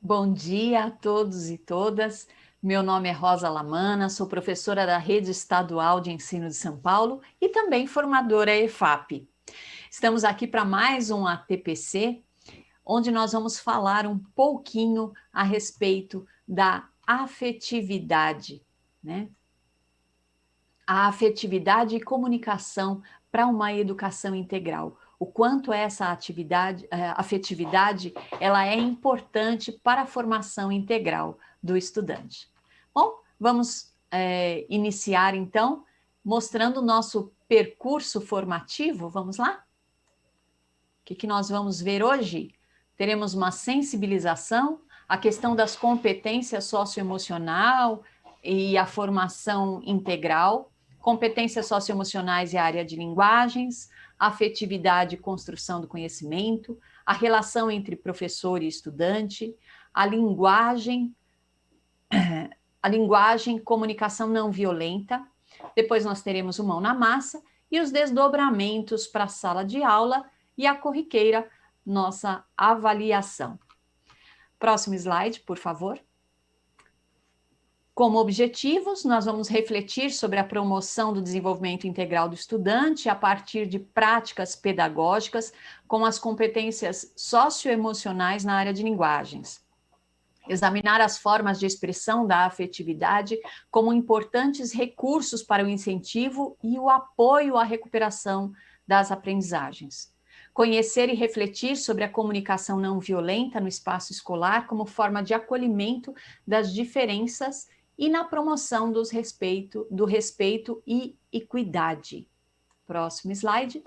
Bom dia a todos e todas. Meu nome é Rosa Lamana, sou professora da Rede Estadual de Ensino de São Paulo e também formadora EFAP. Estamos aqui para mais um ATPC, onde nós vamos falar um pouquinho a respeito da afetividade, né? A afetividade e comunicação para uma educação integral. O quanto essa afetividade ela é importante para a formação integral do estudante. Bom, vamos iniciar então mostrando o nosso percurso formativo. Vamos lá? O que nós vamos ver hoje? Teremos uma sensibilização, a questão das competências socioemocional e a formação integral, competências socioemocionais e a área de linguagens, afetividade e construção do conhecimento, a relação entre professor e estudante, a linguagem, comunicação não violenta. Depois nós teremos o mão na massa e os desdobramentos para a sala de aula e a corriqueira, nossa avaliação. Próximo slide, por favor. Como objetivos, nós vamos refletir sobre a promoção do desenvolvimento integral do estudante a partir de práticas pedagógicas com as competências socioemocionais na área de linguagens. Examinar as formas de expressão da afetividade como importantes recursos para o incentivo e o apoio à recuperação das aprendizagens. Conhecer e refletir sobre a comunicação não violenta no espaço escolar como forma de acolhimento das diferenças e na promoção do respeito e equidade. Próximo slide.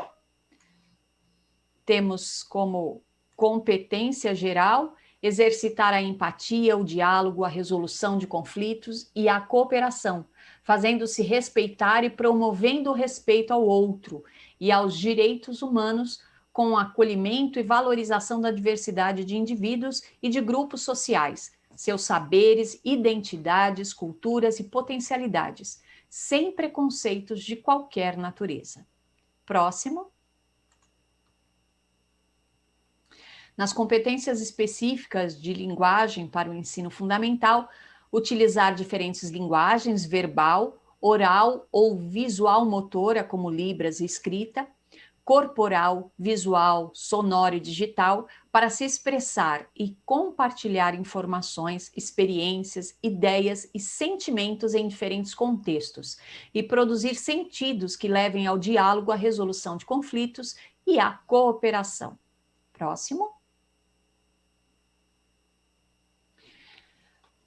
Temos como competência geral exercitar a empatia, o diálogo, a resolução de conflitos e a cooperação, fazendo-se respeitar e promovendo o respeito ao outro e aos direitos humanos com o acolhimento e valorização da diversidade de indivíduos e de grupos sociais, seus saberes, identidades, culturas e potencialidades, sem preconceitos de qualquer natureza. Próximo. Nas competências específicas de linguagem para o ensino fundamental, utilizar diferentes linguagens, verbal, oral ou visual motora, como libras e escrita, corporal, visual, sonoro e digital, para se expressar e compartilhar informações, experiências, ideias e sentimentos em diferentes contextos, e produzir sentidos que levem ao diálogo, à resolução de conflitos e à cooperação. Próximo.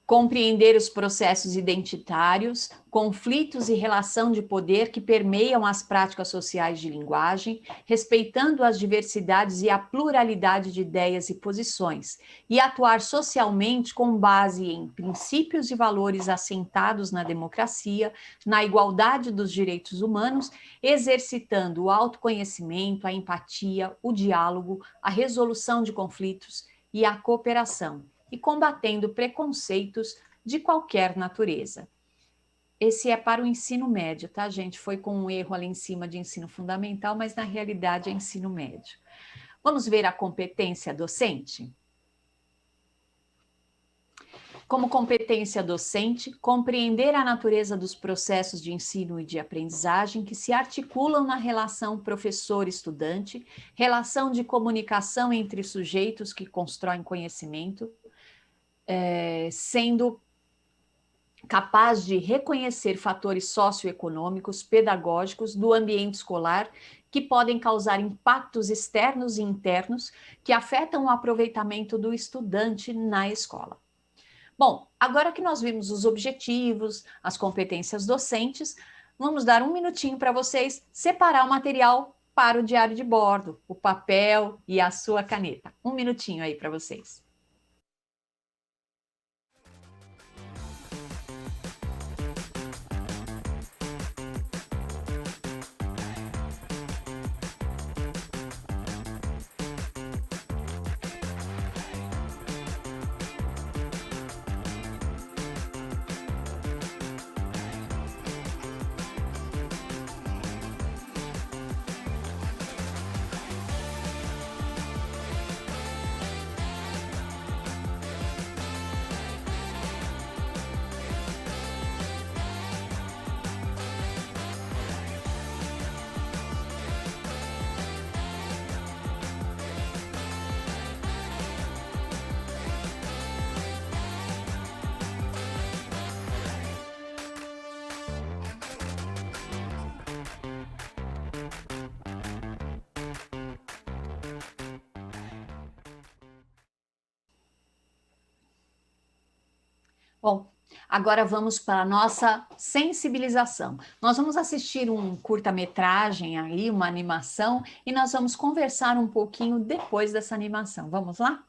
Compreender os processos identitários, conflitos e relação de poder que permeiam as práticas sociais de linguagem, respeitando as diversidades e a pluralidade de ideias e posições, e atuar socialmente com base em princípios e valores assentados na democracia, na igualdade dos direitos humanos, exercitando o autoconhecimento, a empatia, o diálogo, a resolução de conflitos e a cooperação, e combatendo preconceitos de qualquer natureza. Esse é para o ensino médio, tá, gente? Foi com um erro ali em cima de ensino fundamental, mas na realidade é ensino médio. Vamos ver a competência docente? Como competência docente, compreender a natureza dos processos de ensino e de aprendizagem que se articulam na relação professor-estudante, relação de comunicação entre sujeitos que constroem conhecimento, sendo capaz de reconhecer fatores socioeconômicos, pedagógicos do ambiente escolar que podem causar impactos externos e internos que afetam o aproveitamento do estudante na escola. Bom, agora que nós vimos os objetivos, as competências docentes, vamos dar um minutinho para vocês separar o material para o diário de bordo, o papel e a sua caneta. Um minutinho aí para vocês. Bom, agora vamos para a nossa sensibilização. Nós vamos assistir um curta-metragem aí, uma animação, e nós vamos conversar um pouquinho depois dessa animação. Vamos lá?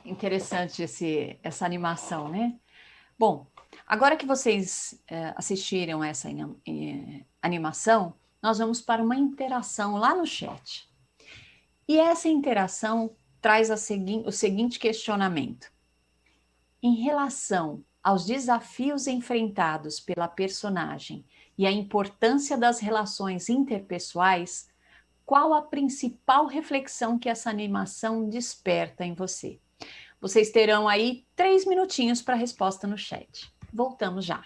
Interessante essa animação, né? Bom, agora que vocês assistiram essa animação, nós vamos para uma interação lá no chat. E essa interação traz o seguinte questionamento. Em relação aos desafios enfrentados pela personagem e a importância das relações interpessoais, qual a principal reflexão que essa animação desperta em você? Vocês terão aí 3 minutinhos para a resposta no chat. Voltamos já.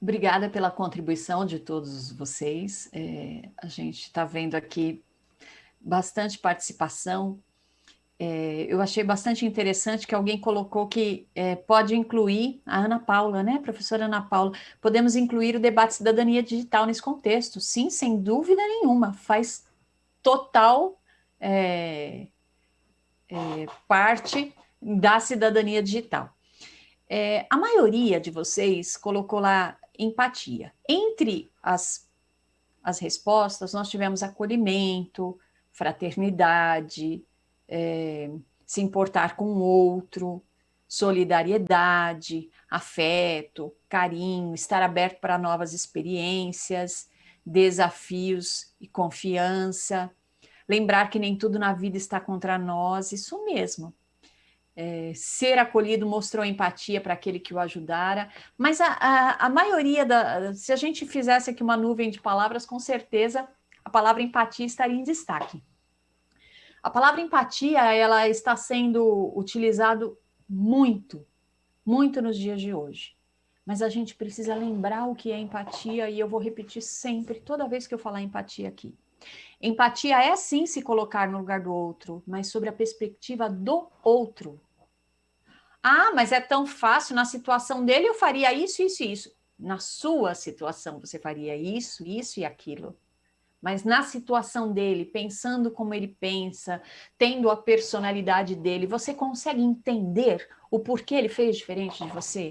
Obrigada pela contribuição de todos vocês. A gente está vendo aqui bastante participação. Eu achei bastante interessante que alguém colocou que pode incluir a Ana Paula, né, professora Ana Paula, podemos incluir o debate cidadania digital nesse contexto. Sim, sem dúvida nenhuma, faz total parte da cidadania digital. A maioria de vocês colocou lá empatia. Entre as respostas, nós tivemos acolhimento, fraternidade, se importar com o outro, solidariedade, afeto, carinho, estar aberto para novas experiências, desafios e confiança, lembrar que nem tudo na vida está contra nós, isso mesmo. Ser acolhido mostrou empatia para aquele que o ajudara, mas a maioria se a gente fizesse aqui uma nuvem de palavras, com certeza a palavra empatia estaria em destaque. A palavra empatia, ela está sendo utilizada muito, muito nos dias de hoje, mas a gente precisa lembrar o que é empatia, e eu vou repetir sempre, toda vez que eu falar empatia aqui. Empatia é sim se colocar no lugar do outro, mas sobre a perspectiva do outro. Ah, mas é tão fácil, na situação dele eu faria isso, isso e isso. Na sua situação você faria isso, isso e aquilo. Mas na situação dele, pensando como ele pensa, tendo a personalidade dele, você consegue entender o porquê ele fez diferente de você?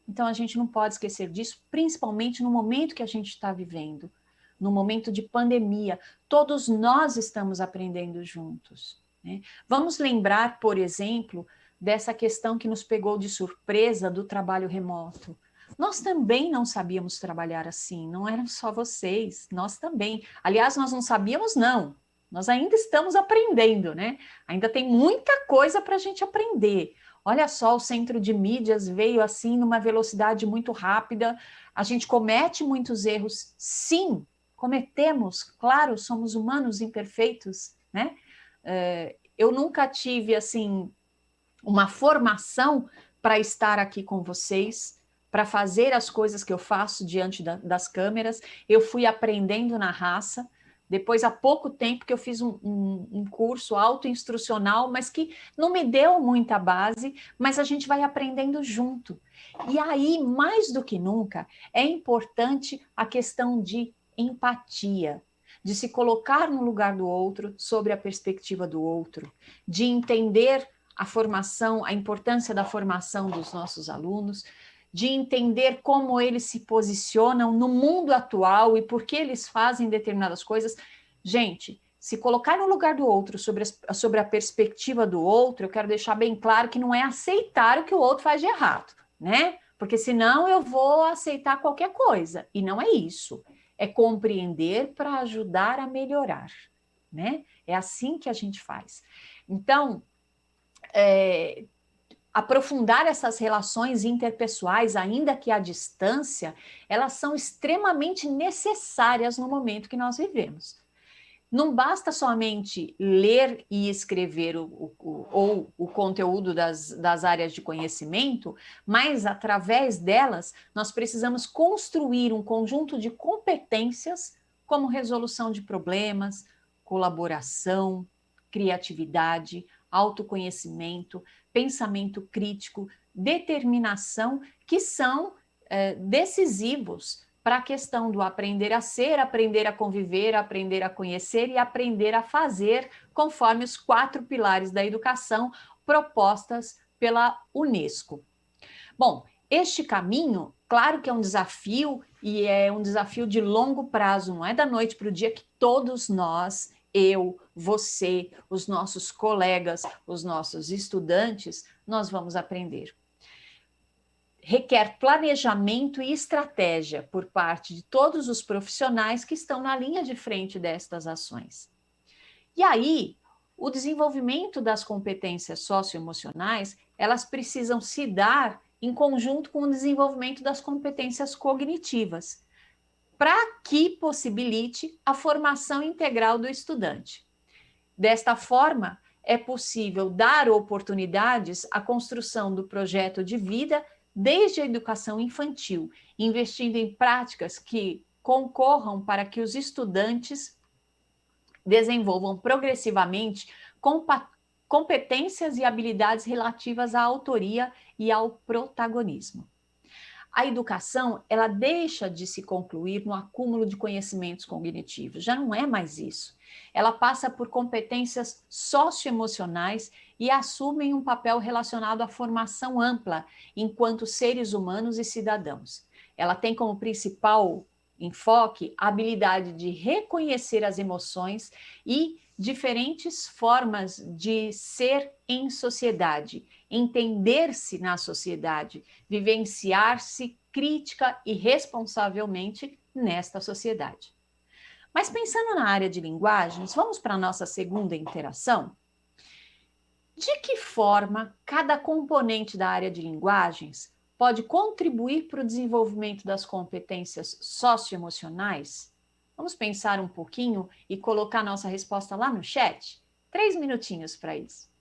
Então a gente não pode esquecer disso, principalmente no momento que a gente está vivendo, no momento de pandemia. Todos nós estamos aprendendo juntos, né? Vamos lembrar, por exemplo, dessa questão que nos pegou de surpresa do trabalho remoto. Nós também não sabíamos trabalhar assim, não eram só vocês, nós também. Aliás, nós não sabíamos, não. Nós ainda estamos aprendendo, né? Ainda tem muita coisa para a gente aprender. Olha só, o centro de mídias veio assim numa velocidade muito rápida. A gente comete muitos erros, sim, cometemos, claro, somos humanos imperfeitos, né? Eu nunca tive, assim, uma formação para estar aqui com vocês, para fazer as coisas que eu faço diante das câmeras. Eu fui aprendendo na raça. Depois, há pouco tempo que eu fiz um curso autoinstrucional, mas que não me deu muita base, mas a gente vai aprendendo junto. E aí, mais do que nunca, é importante a questão de empatia, de se colocar no lugar do outro, sobre a perspectiva do outro, de entender a formação, a importância da formação dos nossos alunos, de entender como eles se posicionam no mundo atual e por que eles fazem determinadas coisas. Gente, se colocar no lugar do outro, sobre a perspectiva do outro, eu quero deixar bem claro que não é aceitar o que o outro faz de errado, né? Porque senão eu vou aceitar qualquer coisa, e não é isso. É compreender para ajudar a melhorar, né? É assim que a gente faz. Então, aprofundar essas relações interpessoais, ainda que à distância, elas são extremamente necessárias no momento que nós vivemos. Não basta somente ler e escrever o conteúdo das áreas de conhecimento, mas através delas nós precisamos construir um conjunto de competências como resolução de problemas, colaboração, criatividade, autoconhecimento, pensamento crítico, determinação, que são decisivos para a questão do aprender a ser, aprender a conviver, aprender a conhecer e aprender a fazer, conforme os 4 pilares da educação propostas pela Unesco. Bom, este caminho, claro que é um desafio, e é um desafio de longo prazo, não é da noite para o dia que todos nós, eu, você, os nossos colegas, os nossos estudantes, nós vamos aprender. Requer planejamento e estratégia por parte de todos os profissionais que estão na linha de frente destas ações. E aí, o desenvolvimento das competências socioemocionais, elas precisam se dar em conjunto com o desenvolvimento das competências cognitivas, para que possibilite a formação integral do estudante. Desta forma, é possível dar oportunidades à construção do projeto de vida desde a educação infantil, investindo em práticas que concorram para que os estudantes desenvolvam progressivamente competências e habilidades relativas à autoria e ao protagonismo. A educação, ela deixa de se concluir no acúmulo de conhecimentos cognitivos, já não é mais isso. Ela passa por competências socioemocionais e assume um papel relacionado à formação ampla enquanto seres humanos e cidadãos. Ela tem como principal enfoque a habilidade de reconhecer as emoções e diferentes formas de ser em sociedade, entender-se na sociedade, vivenciar-se crítica e responsavelmente nesta sociedade. Mas pensando na área de linguagens, vamos para a nossa segunda interação? De que forma cada componente da área de linguagens pode contribuir para o desenvolvimento das competências socioemocionais? Vamos pensar um pouquinho e colocar nossa resposta lá no chat? 3 minutinhos para isso.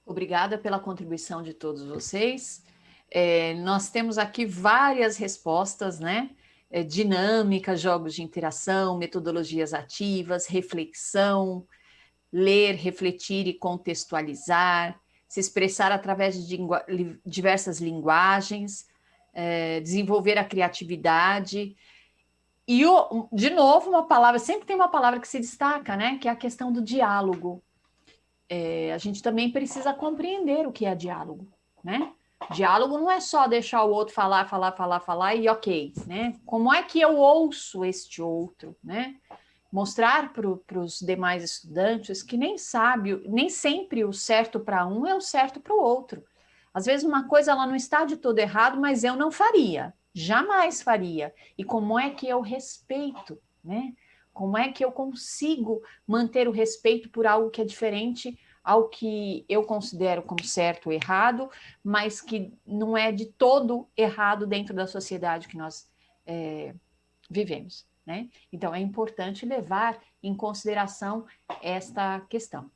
Obrigada pela contribuição de todos vocês. Nós temos aqui várias respostas, né? Dinâmica, jogos de interação, metodologias ativas, reflexão, ler, refletir e contextualizar, se expressar através de diversas linguagens, desenvolver a criatividade. E, de novo, uma palavra, sempre tem uma palavra que se destaca, né? Que é a questão do diálogo. A gente também precisa compreender o que é diálogo, né? Diálogo não é só deixar o outro falar e ok, né? Como é que eu ouço este outro, né? Mostrar para os demais estudantes que nem sempre o certo para um é o certo para o outro. Às vezes uma coisa ela não está de todo errado, mas eu não faria, jamais faria. E como é que eu respeito, né? Como é que eu consigo manter o respeito por algo que é diferente ao que eu considero como certo ou errado, mas que não é de todo errado dentro da sociedade que nós vivemos, né? Então, é importante levar em consideração esta questão.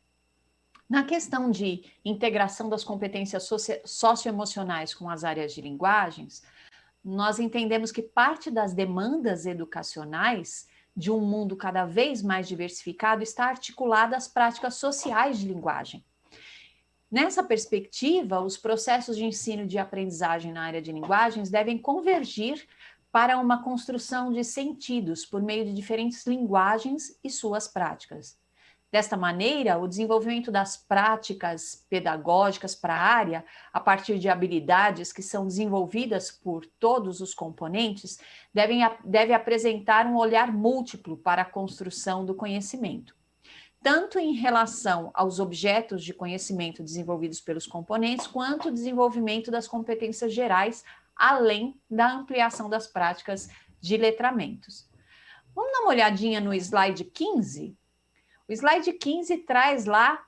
Na questão de integração das competências socioemocionais com as áreas de linguagens, nós entendemos que parte das demandas educacionais de um mundo cada vez mais diversificado está articulada às práticas sociais de linguagem. Nessa perspectiva, os processos de ensino e de aprendizagem na área de linguagens devem convergir para uma construção de sentidos por meio de diferentes linguagens e suas práticas. Desta maneira, o desenvolvimento das práticas pedagógicas para a área, a partir de habilidades que são desenvolvidas por todos os componentes, deve apresentar um olhar múltiplo para a construção do conhecimento, tanto em relação aos objetos de conhecimento desenvolvidos pelos componentes, quanto o desenvolvimento das competências gerais, além da ampliação das práticas de letramentos. Vamos dar uma olhadinha no slide 15? O slide 15 traz lá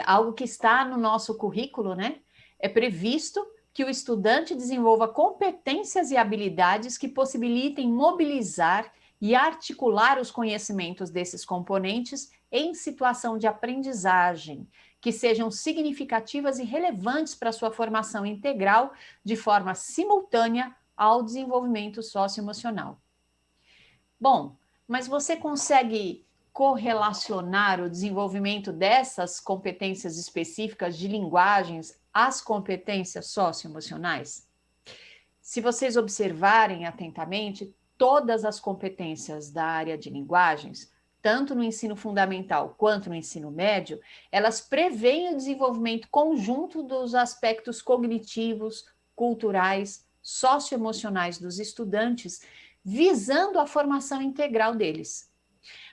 algo que está no nosso currículo, né? É previsto que o estudante desenvolva competências e habilidades que possibilitem mobilizar e articular os conhecimentos desses componentes em situação de aprendizagem, que sejam significativas e relevantes para a sua formação integral de forma simultânea ao desenvolvimento socioemocional. Bom, mas você consegue correlacionar o desenvolvimento dessas competências específicas de linguagens às competências socioemocionais? Se vocês observarem atentamente, todas as competências da área de linguagens, tanto no ensino fundamental quanto no ensino médio, elas prevêem o desenvolvimento conjunto dos aspectos cognitivos, culturais, socioemocionais dos estudantes, visando a formação integral deles.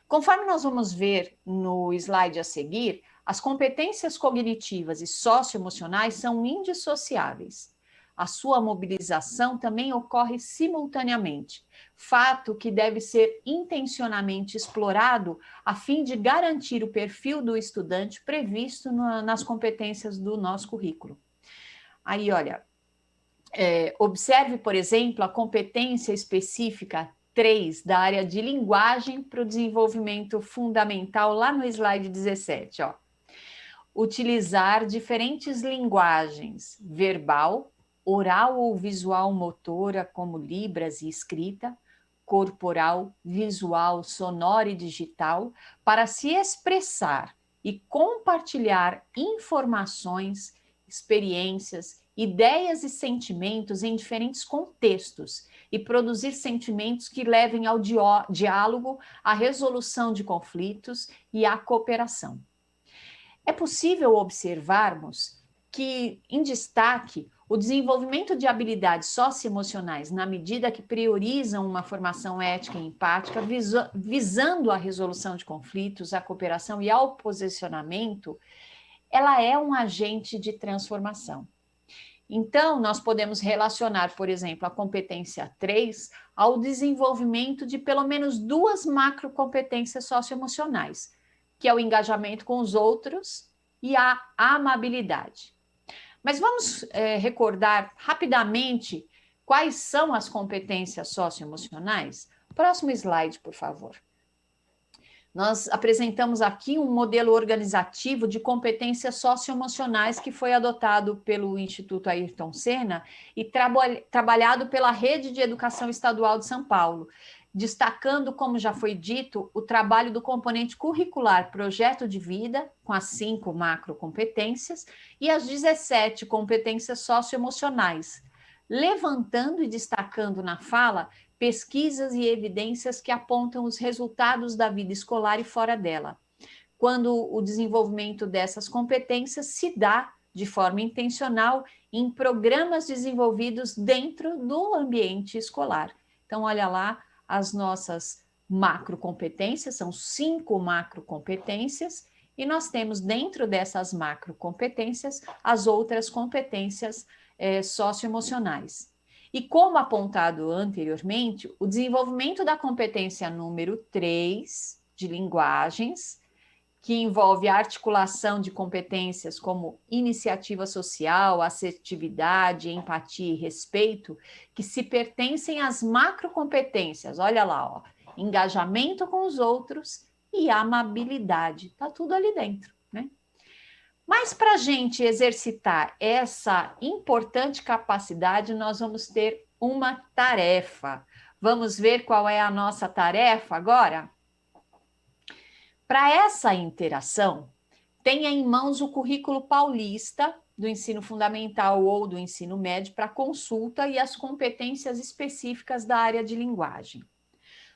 Conforme nós vamos ver no slide a seguir, as competências cognitivas e socioemocionais são indissociáveis. A sua mobilização também ocorre simultaneamente, fato que deve ser intencionalmente explorado a fim de garantir o perfil do estudante previsto nas competências do nosso currículo. Aí, olha, observe, por exemplo, a competência específica 3 da área de linguagem para o desenvolvimento fundamental, lá no slide 17, ó. Utilizar diferentes linguagens, verbal, oral ou visual motora, como libras e escrita, corporal, visual, sonora e digital, para se expressar e compartilhar informações, experiências, ideias e sentimentos em diferentes contextos e produzir sentimentos que levem ao diálogo, à resolução de conflitos e à cooperação. É possível observarmos que, em destaque, o desenvolvimento de habilidades socioemocionais, na medida que priorizam uma formação ética e empática, visando a resolução de conflitos, a cooperação e ao posicionamento, ela é um agente de transformação. Então, nós podemos relacionar, por exemplo, a competência 3 ao desenvolvimento de pelo menos 2 macrocompetências socioemocionais, que é o engajamento com os outros e a amabilidade. Mas vamos recordar rapidamente quais são as competências socioemocionais? Próximo slide, por favor. Nós apresentamos aqui um modelo organizativo de competências socioemocionais que foi adotado pelo Instituto Ayrton Senna e trabalhado pela Rede de Educação Estadual de São Paulo, destacando, como já foi dito, o trabalho do componente curricular Projeto de Vida, com as 5 macrocompetências, e as 17 competências socioemocionais, levantando e destacando na fala pesquisas e evidências que apontam os resultados da vida escolar e fora dela, quando o desenvolvimento dessas competências se dá de forma intencional em programas desenvolvidos dentro do ambiente escolar. Então, olha lá as nossas macrocompetências, são 5 macrocompetências, e nós temos dentro dessas macrocompetências as outras competências socioemocionais. E como apontado anteriormente, o desenvolvimento da competência número 3, de linguagens, que envolve a articulação de competências como iniciativa social, assertividade, empatia e respeito, que se pertencem às macrocompetências. Olha lá, ó, engajamento com os outros e amabilidade. Está tudo ali dentro, né? Mas para a gente exercitar essa importante capacidade, nós vamos ter uma tarefa. Vamos ver qual é a nossa tarefa agora? Para essa interação, tenha em mãos o currículo paulista do ensino fundamental ou do ensino médio para consulta e as competências específicas da área de linguagem.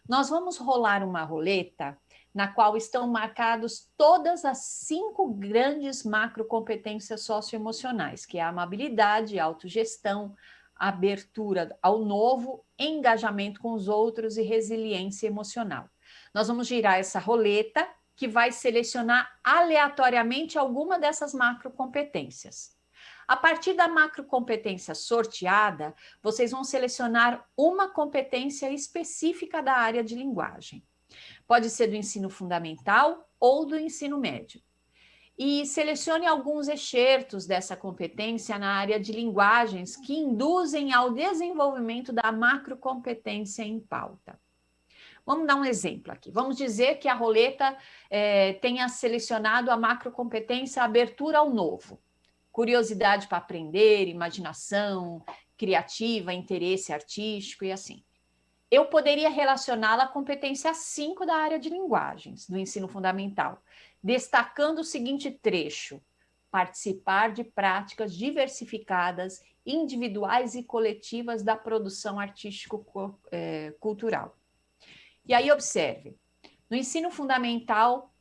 Nós vamos rolar uma roleta na qual estão marcados todas as 5 grandes macrocompetências socioemocionais, que é a amabilidade, a autogestão, a abertura ao novo, engajamento com os outros e resiliência emocional. Nós vamos girar essa roleta que vai selecionar aleatoriamente alguma dessas macrocompetências. A partir da macrocompetência sorteada, vocês vão selecionar uma competência específica da área de linguagem. Pode ser do ensino fundamental ou do ensino médio. E selecione alguns excertos dessa competência na área de linguagens que induzem ao desenvolvimento da macrocompetência em pauta. Vamos dar um exemplo aqui. Vamos dizer que a roleta tenha selecionado a macrocompetência abertura ao novo. Curiosidade para aprender, imaginação, criativa, interesse artístico e assim. Eu poderia relacioná-la à competência 5 da área de linguagens, do ensino fundamental, destacando o seguinte trecho: participar de práticas diversificadas, individuais e coletivas da produção artístico-cultural. E aí, observe, no ensino fundamental,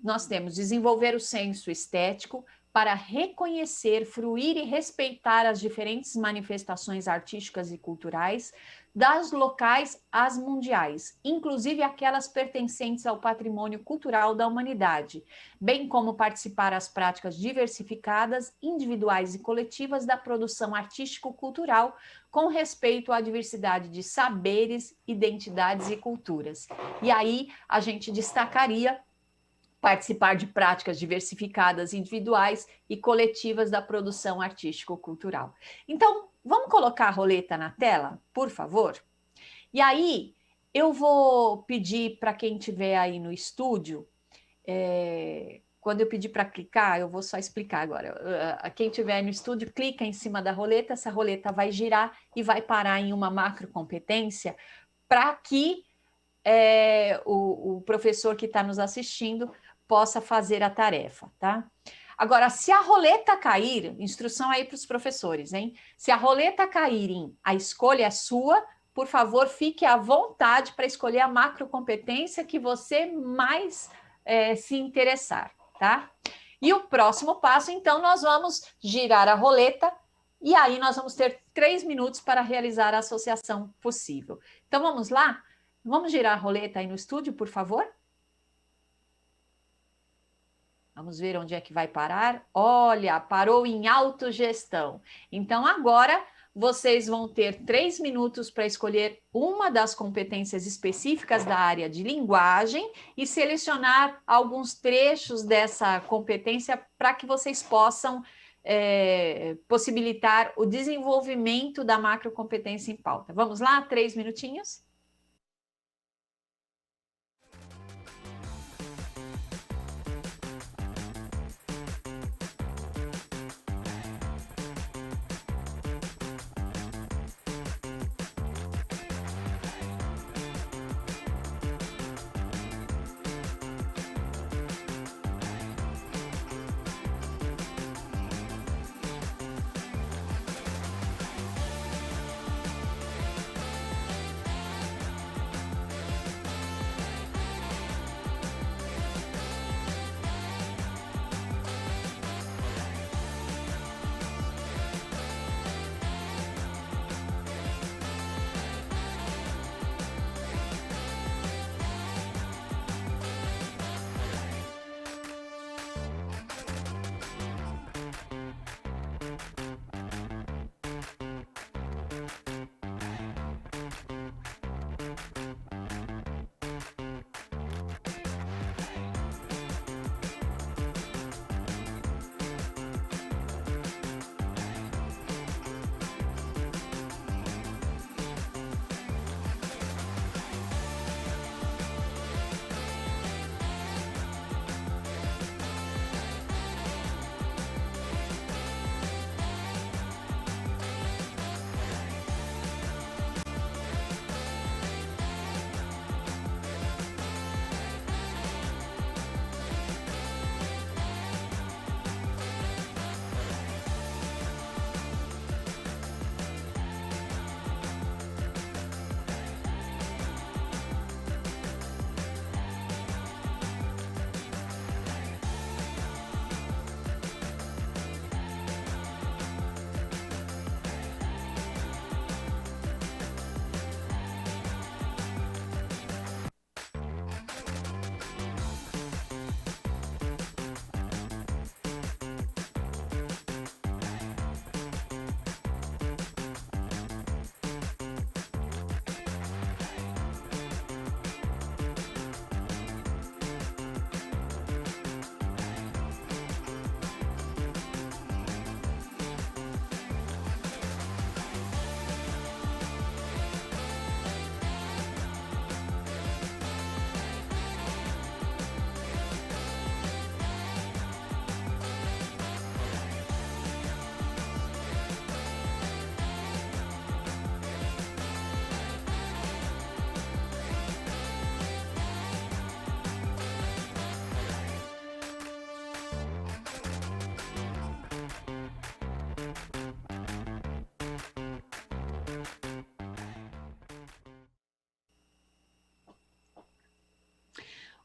nós temos desenvolver o senso estético para reconhecer, fruir e respeitar as diferentes manifestações artísticas e culturais, das locais às mundiais, inclusive aquelas pertencentes ao patrimônio cultural da humanidade, bem como participar das práticas diversificadas, individuais e coletivas da produção artístico-cultural, com respeito à diversidade de saberes, identidades e culturas. E aí a gente destacaria participar de práticas diversificadas, individuais e coletivas da produção artístico-cultural. Então, vamos colocar a roleta na tela, por favor? E aí, eu vou pedir para quem estiver aí no estúdio, quando eu pedir para clicar, eu vou só explicar agora. Quem estiver no estúdio, clica em cima da roleta, essa roleta vai girar e vai parar em uma macrocompetência para que o professor que está nos assistindo possa fazer a tarefa, tá? Agora, se a roleta cair, instrução aí para os professores, hein? Se a roleta cair em a escolha é sua, por favor, fique à vontade para escolher a macrocompetência que você mais se interessar, tá? E o próximo passo, então, nós vamos girar a roleta e aí nós vamos ter 3 minutos para realizar a associação possível. Então, vamos lá? Vamos girar a roleta aí no estúdio, por favor? Vamos ver onde é que vai parar. Olha, parou em autogestão. Então, agora, vocês vão ter 3 minutos para escolher uma das competências específicas da área de linguagem e selecionar alguns trechos dessa competência para que vocês possam possibilitar o desenvolvimento da macrocompetência em pauta. Vamos lá? 3 minutinhos.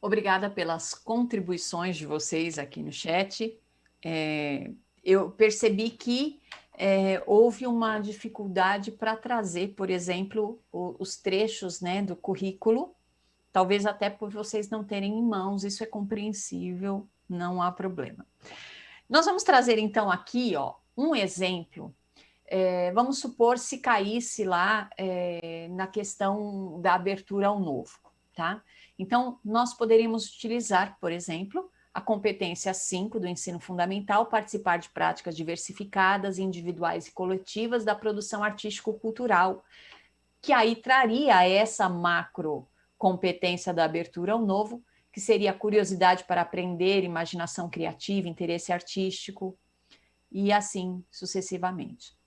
Obrigada pelas contribuições de vocês aqui no chat. Eu percebi que houve uma dificuldade para trazer, por exemplo, os trechos, né, do currículo, talvez até por vocês não terem em mãos, isso é compreensível, não há problema. Nós vamos trazer então aqui, ó, um exemplo. Vamos supor se caísse lá na questão da abertura ao novo, tá? Então, nós poderíamos utilizar, por exemplo, a competência 5 do ensino fundamental, participar de práticas diversificadas, individuais e coletivas da produção artístico-cultural, que aí traria essa macro competência da abertura ao novo, que seria curiosidade para aprender, imaginação criativa, interesse artístico, e assim sucessivamente.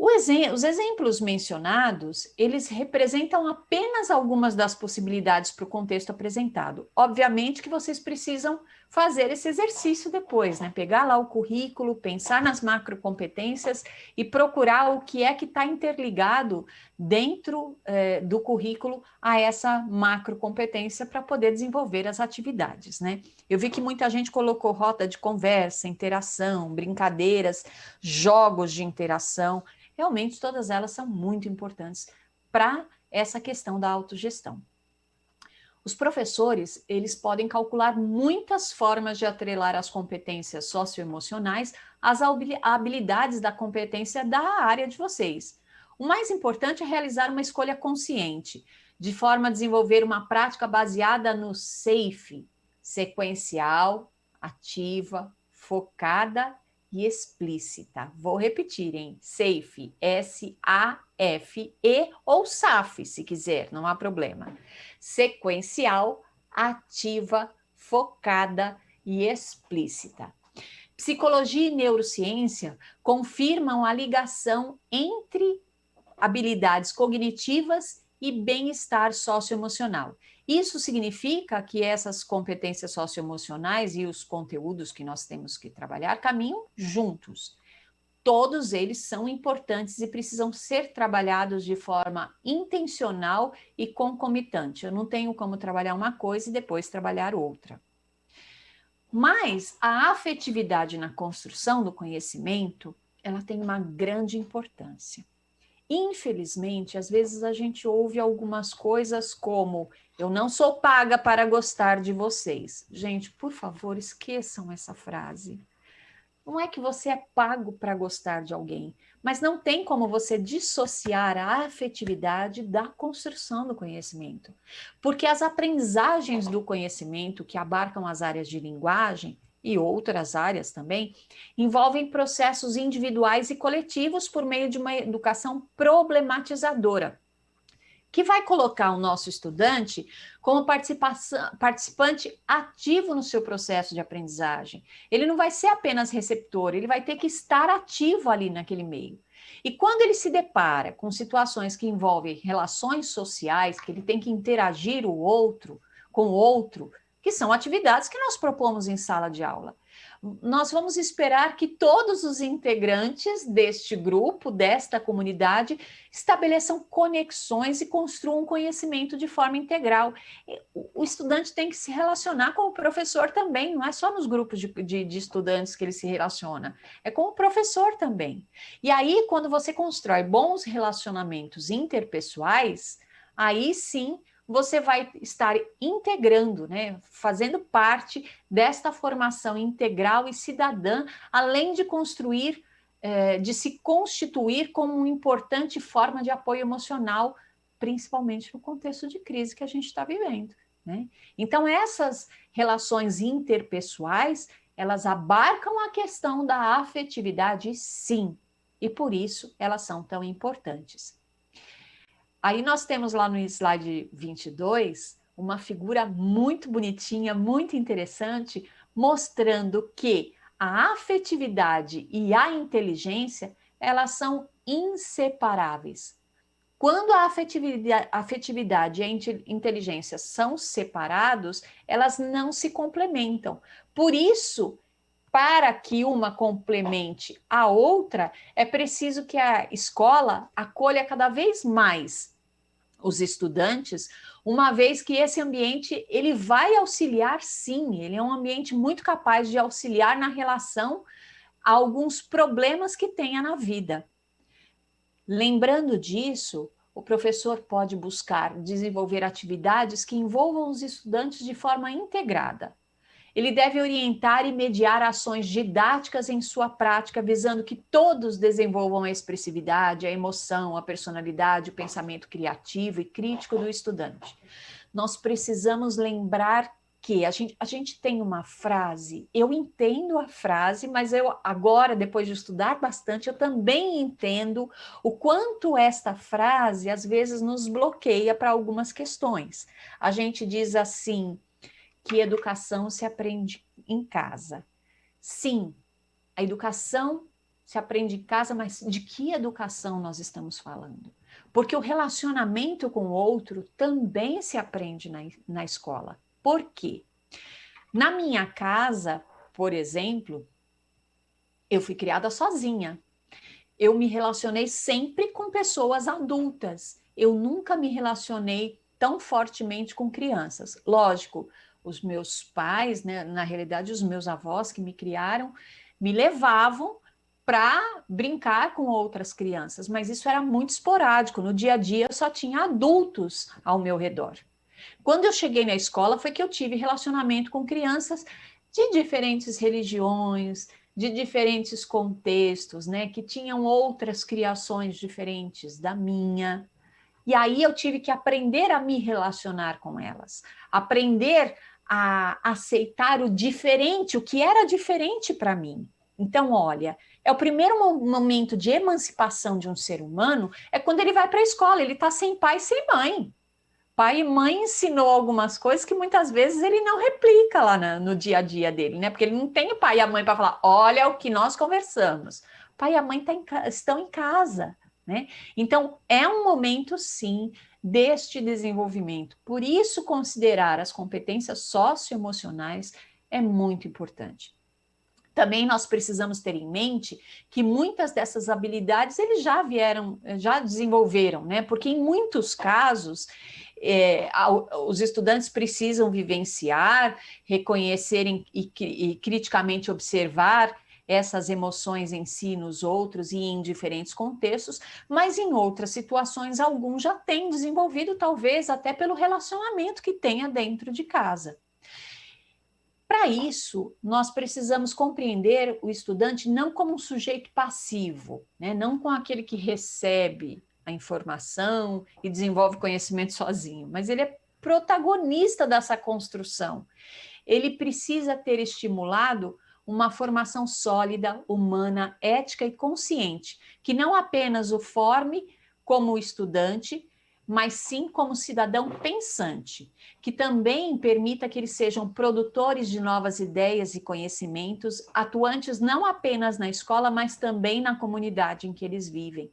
Os exemplos mencionados, eles representam apenas algumas das possibilidades para o contexto apresentado. Obviamente que vocês precisam fazer esse exercício depois, né? Pegar lá o currículo, pensar nas macrocompetências e procurar o que é que está interligado dentro do currículo a essa macrocompetência para poder desenvolver as atividades, né? Eu vi que muita gente colocou rota de conversa, interação, brincadeiras, jogos de interação. Realmente, todas elas são muito importantes para essa questão da autogestão. Os professores, eles podem calcular muitas formas de atrelar as competências socioemocionais às habilidades da competência da área de vocês. O mais importante é realizar uma escolha consciente, de forma a desenvolver uma prática baseada no SAFE, sequencial, ativa, focada e explícita. Vou repetir, hein? SAFE, S-A-F-E ou SAF, se quiser, não há problema. Sequencial, ativa, focada e explícita. Psicologia e neurociência confirmam a ligação entre habilidades cognitivas e bem-estar socioemocional. Isso significa que essas competências socioemocionais e os conteúdos que nós temos que trabalhar caminham juntos. Todos eles são importantes e precisam ser trabalhados de forma intencional e concomitante. Eu não tenho como trabalhar uma coisa e depois trabalhar outra. Mas a afetividade na construção do conhecimento, ela tem uma grande importância. Infelizmente, às vezes a gente ouve algumas coisas como: eu não sou paga para gostar de vocês. Gente, por favor, esqueçam essa frase. Não é que você é pago para gostar de alguém, mas não tem como você dissociar a afetividade da construção do conhecimento. Porque as aprendizagens do conhecimento, que abarcam as áreas de linguagem e outras áreas também, envolvem processos individuais e coletivos por meio de uma educação problematizadora, que vai colocar o nosso estudante como participante ativo no seu processo de aprendizagem. Ele não vai ser apenas receptor, ele vai ter que estar ativo ali naquele meio. E quando ele se depara com situações que envolvem relações sociais, que ele tem que interagir com o outro, que são atividades que nós propomos em sala de aula, nós vamos esperar que todos os integrantes deste grupo, desta comunidade, estabeleçam conexões e construam conhecimento de forma integral. O estudante tem que se relacionar com o professor também, não é só nos grupos de estudantes que ele se relaciona, é com o professor também. E aí, quando você constrói bons relacionamentos interpessoais, aí sim você vai estar integrando, né, fazendo parte desta formação integral e cidadã, além de construir, de se constituir como uma importante forma de apoio emocional, principalmente no contexto de crise que a gente está vivendo, né? Então, essas relações interpessoais, elas abarcam a questão da afetividade, sim, e por isso elas são tão importantes. Aí nós temos lá no slide 22 uma figura muito bonitinha, muito interessante, mostrando que a afetividade e a inteligência, elas são inseparáveis. Quando a afetividade e a inteligência são separados, elas não se complementam. Por isso, para que uma complemente a outra, é preciso que a escola acolha cada vez mais os estudantes, uma vez que esse ambiente ele vai auxiliar, sim, ele é um ambiente muito capaz de auxiliar na relação a alguns problemas que tenha na vida. Lembrando disso, o professor pode buscar desenvolver atividades que envolvam os estudantes de forma integrada. Ele deve orientar e mediar ações didáticas em sua prática, visando que todos desenvolvam a expressividade, a emoção, a personalidade, o pensamento criativo e crítico do estudante. Nós precisamos lembrar que a gente tem uma frase, eu entendo a frase, mas eu agora, depois de estudar bastante, eu também entendo o quanto esta frase, às vezes, nos bloqueia para algumas questões. A gente diz assim, que educação se aprende em casa. Sim, a educação se aprende em casa, mas de que educação nós estamos falando? Porque o relacionamento com o outro também se aprende na escola. Por quê? Na minha casa, por exemplo, eu fui criada sozinha. Eu me relacionei sempre com pessoas adultas. Eu nunca me relacionei tão fortemente com crianças. Lógico, os meus pais, né, na realidade, os meus avós que me criaram, me levavam para brincar com outras crianças, mas isso era muito esporádico. No dia a dia, eu só tinha adultos ao meu redor. Quando eu cheguei na escola, foi que eu tive relacionamento com crianças de diferentes religiões, de diferentes contextos, né, que tinham outras criações diferentes da minha. E aí eu tive que aprender a me relacionar com elas, aprender a aceitar o diferente, o que era diferente para mim. Então, olha, é o primeiro momento de emancipação de um ser humano, é quando ele vai para a escola, ele está sem pai e sem mãe. Pai e mãe ensinou algumas coisas que muitas vezes ele não replica lá no dia a dia dele, né? Porque ele não tem o pai e a mãe para falar, olha o que nós conversamos. O pai e a mãe estão em casa, né? Então, é um momento, sim, deste desenvolvimento. Por isso, considerar as competências socioemocionais é muito importante. Também nós precisamos ter em mente que muitas dessas habilidades eles já desenvolveram, né? Porque em muitos casos os estudantes precisam vivenciar, reconhecerem e criticamente observar essas emoções em si, nos outros e em diferentes contextos, mas em outras situações alguns já têm desenvolvido, talvez até pelo relacionamento que tenha dentro de casa. Para isso, nós precisamos compreender o estudante não como um sujeito passivo, né? Não como aquele que recebe a informação e desenvolve conhecimento sozinho, mas ele é protagonista dessa construção. Ele precisa ter estimulado uma formação sólida, humana, ética e consciente, que não apenas o forme como estudante, mas sim como cidadão pensante, que também permita que eles sejam produtores de novas ideias e conhecimentos, atuantes não apenas na escola, mas também na comunidade em que eles vivem.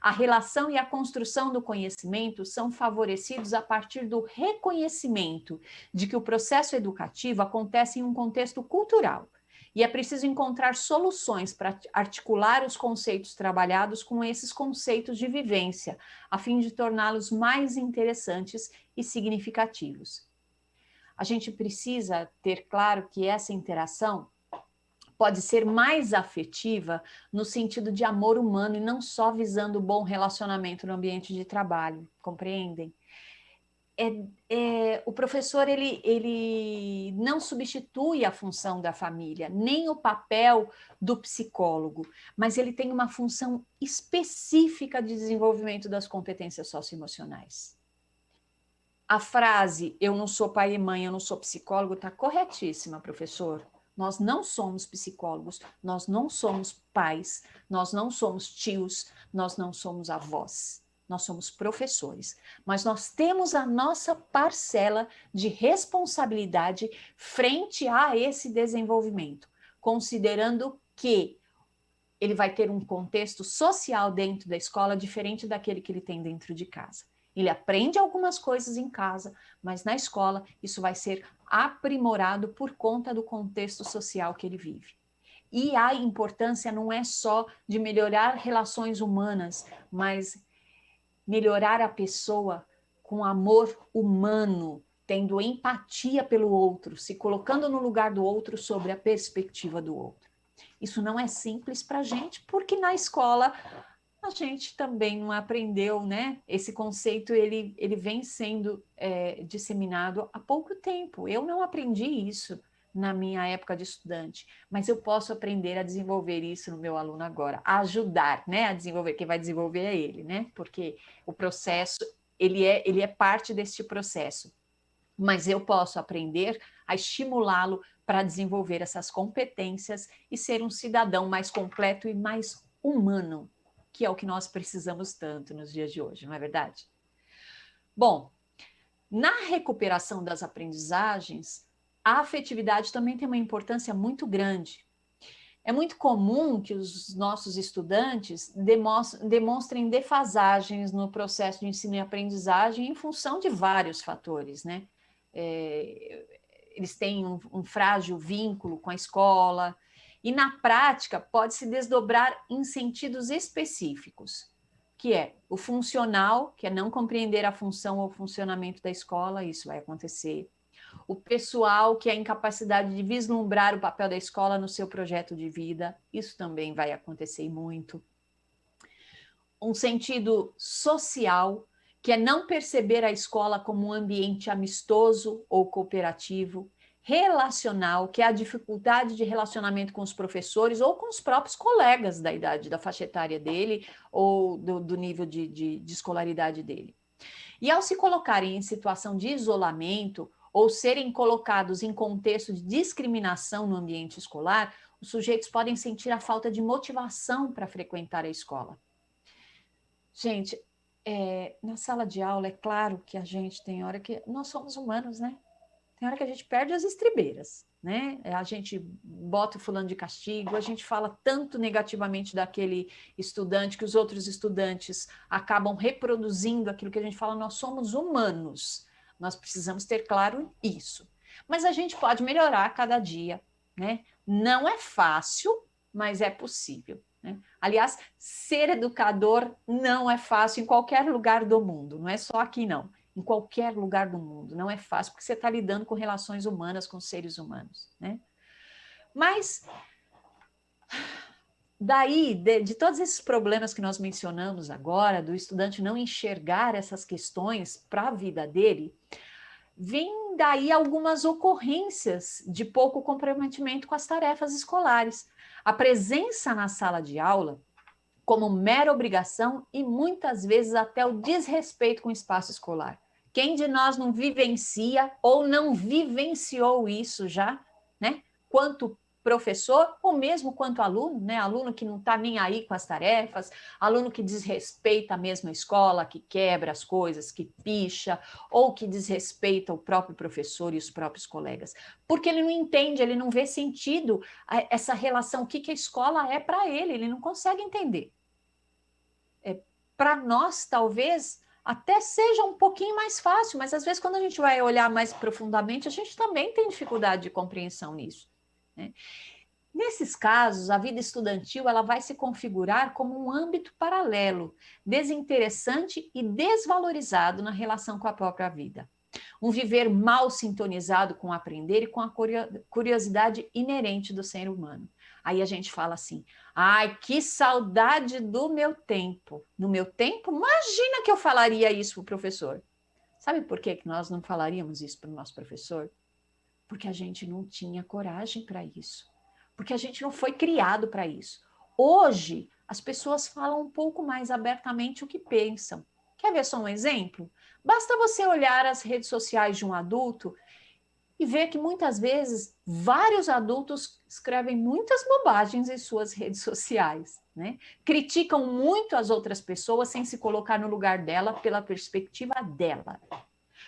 A relação e a construção do conhecimento são favorecidos a partir do reconhecimento de que o processo educativo acontece em um contexto cultural, e é preciso encontrar soluções para articular os conceitos trabalhados com esses conceitos de vivência, a fim de torná-los mais interessantes e significativos. A gente precisa ter claro que essa interação pode ser mais afetiva no sentido de amor humano e não só visando o bom relacionamento no ambiente de trabalho, compreendem? O professor ele não substitui a função da família, nem o papel do psicólogo, mas ele tem uma função específica de desenvolvimento das competências socioemocionais. A frase, eu não sou pai e mãe, eu não sou psicólogo, está corretíssima, professor. Nós não somos psicólogos, nós não somos pais, nós não somos tios, nós não somos avós. Nós somos professores, mas nós temos a nossa parcela de responsabilidade frente a esse desenvolvimento, considerando que ele vai ter um contexto social dentro da escola diferente daquele que ele tem dentro de casa. Ele aprende algumas coisas em casa, mas na escola isso vai ser aprimorado por conta do contexto social que ele vive. E a importância não é só de melhorar relações humanas, mas melhorar a pessoa com amor humano, tendo empatia pelo outro, se colocando no lugar do outro sobre a perspectiva do outro. Isso não é simples para a gente, porque na escola a gente também não aprendeu, né? Esse conceito ele vem sendo disseminado há pouco tempo. Eu não aprendi isso na minha época de estudante, mas eu posso aprender a desenvolver isso no meu aluno agora, a ajudar, né, a desenvolver. Quem vai desenvolver é ele, né, porque o processo, ele é parte deste processo, mas eu posso aprender a estimulá-lo para desenvolver essas competências e ser um cidadão mais completo e mais humano, que é o que nós precisamos tanto nos dias de hoje, não é verdade? Bom, na recuperação das aprendizagens, a afetividade também tem uma importância muito grande. É muito comum que os nossos estudantes demonstrem defasagens no processo de ensino e aprendizagem em função de vários fatores, né? Eles têm um frágil vínculo com a escola e, na prática, pode se desdobrar em sentidos específicos, que é o funcional, que é não compreender a função ou funcionamento da escola, isso vai acontecer. O pessoal, que é a incapacidade de vislumbrar o papel da escola no seu projeto de vida, isso também vai acontecer muito. Um sentido social, que é não perceber a escola como um ambiente amistoso ou cooperativo. Relacional, que é a dificuldade de relacionamento com os professores ou com os próprios colegas da idade, da faixa etária dele ou do nível de escolaridade dele. E ao se colocarem em situação de isolamento ou serem colocados em contexto de discriminação no ambiente escolar, os sujeitos podem sentir a falta de motivação para frequentar a escola. Gente, na sala de aula, é claro que a gente tem hora que nós somos humanos, né? Tem hora que a gente perde as estribeiras, né? A gente bota o fulano de castigo, a gente fala tanto negativamente daquele estudante que os outros estudantes acabam reproduzindo aquilo que a gente fala, nós somos humanos. Nós precisamos ter claro isso. Mas a gente pode melhorar a cada dia, né? Não é fácil, mas é possível, né? Aliás, ser educador não é fácil em qualquer lugar do mundo, não é só aqui não. Em qualquer lugar do mundo, não é fácil, porque você está lidando com relações humanas, com seres humanos, né? Mas, daí, de todos esses problemas que nós mencionamos agora, do estudante não enxergar essas questões para a vida dele, vem daí algumas ocorrências de pouco comprometimento com as tarefas escolares. A presença na sala de aula como mera obrigação e muitas vezes até o desrespeito com o espaço escolar. Quem de nós não vivencia ou não vivenciou isso já, né? Quanto professor ou mesmo quanto aluno, né? Aluno que não está nem aí com as tarefas, aluno que desrespeita a mesma escola, que quebra as coisas, que picha, ou que desrespeita o próprio professor e os próprios colegas, porque ele não entende, ele não vê sentido essa relação, o que a escola é para ele não consegue entender. Para nós, talvez, até seja um pouquinho mais fácil, mas às vezes quando a gente vai olhar mais profundamente, a gente também tem dificuldade de compreensão nisso, né? Nesses casos, a vida estudantil ela vai se configurar como um âmbito paralelo, desinteressante e desvalorizado na relação com a própria vida. Um viver mal sintonizado com o aprender e com a curiosidade inerente do ser humano. Aí a gente fala assim, ai, que saudade do meu tempo. No meu tempo, imagina que eu falaria isso para o professor. Sabe por que nós não falaríamos isso para o nosso professor? Porque a gente não tinha coragem para isso. Porque a gente não foi criado para isso. Hoje, as pessoas falam um pouco mais abertamente o que pensam. Quer ver só um exemplo? Basta você olhar as redes sociais de um adulto e ver que muitas vezes vários adultos escrevem muitas bobagens em suas redes sociais, né? Criticam muito as outras pessoas sem se colocar no lugar dela pela perspectiva dela.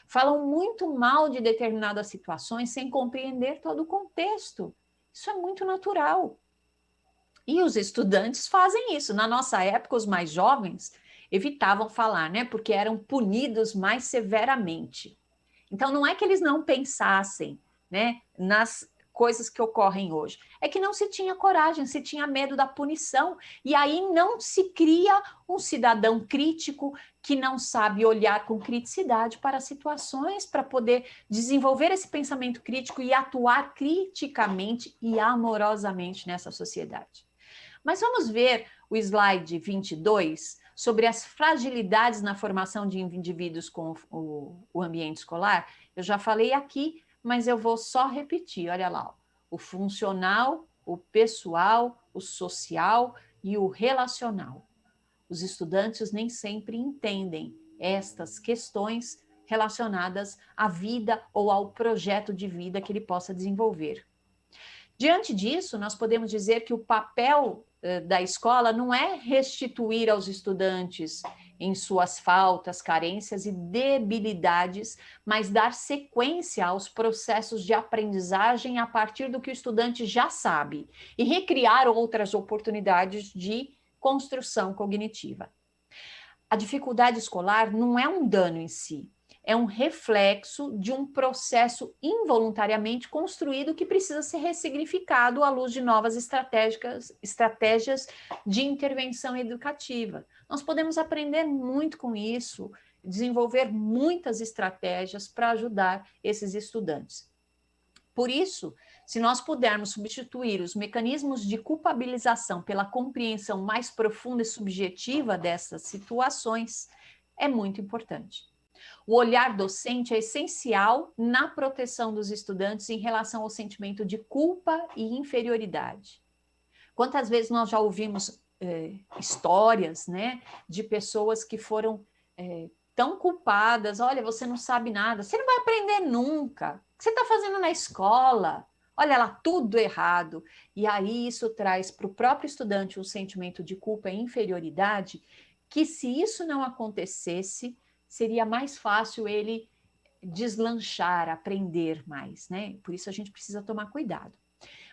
Falam muito mal de determinadas situações sem compreender todo o contexto. Isso é muito natural. E os estudantes fazem isso. Na nossa época, os mais jovens evitavam falar, né? Porque eram punidos mais severamente. Então, não é que eles não pensassem, né, nas coisas que ocorrem hoje. É que não se tinha coragem, se tinha medo da punição. E aí não se cria um cidadão crítico que não sabe olhar com criticidade para situações, para poder desenvolver esse pensamento crítico e atuar criticamente e amorosamente nessa sociedade. Mas vamos ver o slide 22 sobre as fragilidades na formação de indivíduos com o ambiente escolar. Eu já falei aqui, mas eu vou só repetir, olha lá, o funcional, o pessoal, o social e o relacional. Os estudantes nem sempre entendem estas questões relacionadas à vida ou ao projeto de vida que ele possa desenvolver. Diante disso, nós podemos dizer que o papel da escola não é restituir aos estudantes em suas faltas, carências e debilidades, mas dar sequência aos processos de aprendizagem a partir do que o estudante já sabe e recriar outras oportunidades de construção cognitiva. A dificuldade escolar não é um dano em si, é um reflexo de um processo involuntariamente construído que precisa ser ressignificado à luz de novas estratégias de intervenção educativa. Nós podemos aprender muito com isso, desenvolver muitas estratégias para ajudar esses estudantes. Por isso, se nós pudermos substituir os mecanismos de culpabilização pela compreensão mais profunda e subjetiva dessas situações, é muito importante. O olhar docente é essencial na proteção dos estudantes em relação ao sentimento de culpa e inferioridade. Quantas vezes nós já ouvimos histórias, né, de pessoas que foram tão culpadas, olha, você não sabe nada, você não vai aprender nunca, o que você está fazendo na escola? Olha lá, tudo errado. E aí isso traz para o próprio estudante um sentimento de culpa e inferioridade, que se isso não acontecesse, seria mais fácil ele deslanchar, aprender mais, né? Por isso a gente precisa tomar cuidado.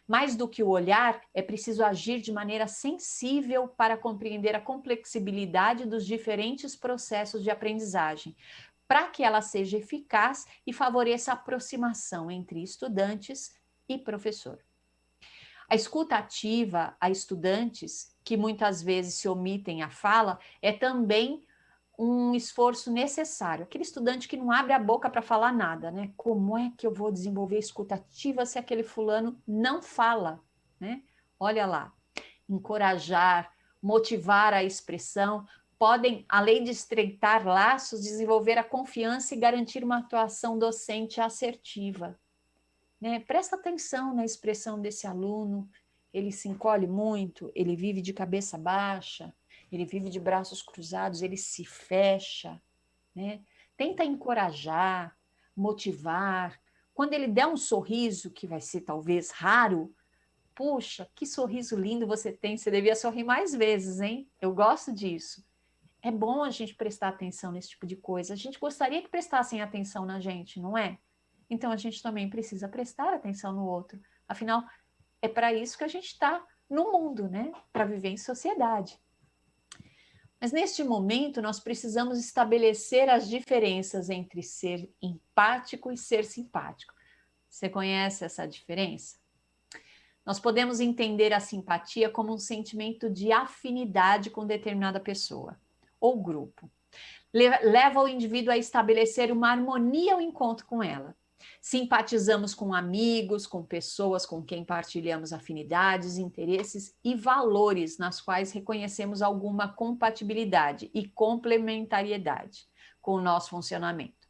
Mais do que o olhar, é preciso agir de maneira sensível para compreender a complexibilidade dos diferentes processos de aprendizagem, para que ela seja eficaz e favoreça a aproximação entre estudantes e professor. A escuta ativa a estudantes, que muitas vezes se omitem a fala, é também um esforço necessário. Aquele estudante que não abre a boca para falar nada, né? Como é que eu vou desenvolver escuta ativa se aquele fulano não fala, né? Olha lá, encorajar, motivar a expressão, podem, além de estreitar laços, desenvolver a confiança e garantir uma atuação docente assertiva. Né? Presta atenção na expressão desse aluno, ele se encolhe muito, ele vive de cabeça baixa, ele vive de braços cruzados, ele se fecha, né? Tenta encorajar, motivar. Quando ele der um sorriso, que vai ser talvez raro, puxa, que sorriso lindo você tem, você devia sorrir mais vezes, hein? Eu gosto disso. É bom a gente prestar atenção nesse tipo de coisa. A gente gostaria que prestassem atenção na gente, não é? Então a gente também precisa prestar atenção no outro. Afinal, é para isso que a gente está no mundo, né? Para viver em sociedade. Mas neste momento nós precisamos estabelecer as diferenças entre ser empático e ser simpático. Você conhece essa diferença? Nós podemos entender a simpatia como um sentimento de afinidade com determinada pessoa ou grupo. Leva o indivíduo a estabelecer uma harmonia ao encontro com ela. Simpatizamos com amigos, com pessoas com quem partilhamos afinidades, interesses e valores nas quais reconhecemos alguma compatibilidade e complementariedade com o nosso funcionamento.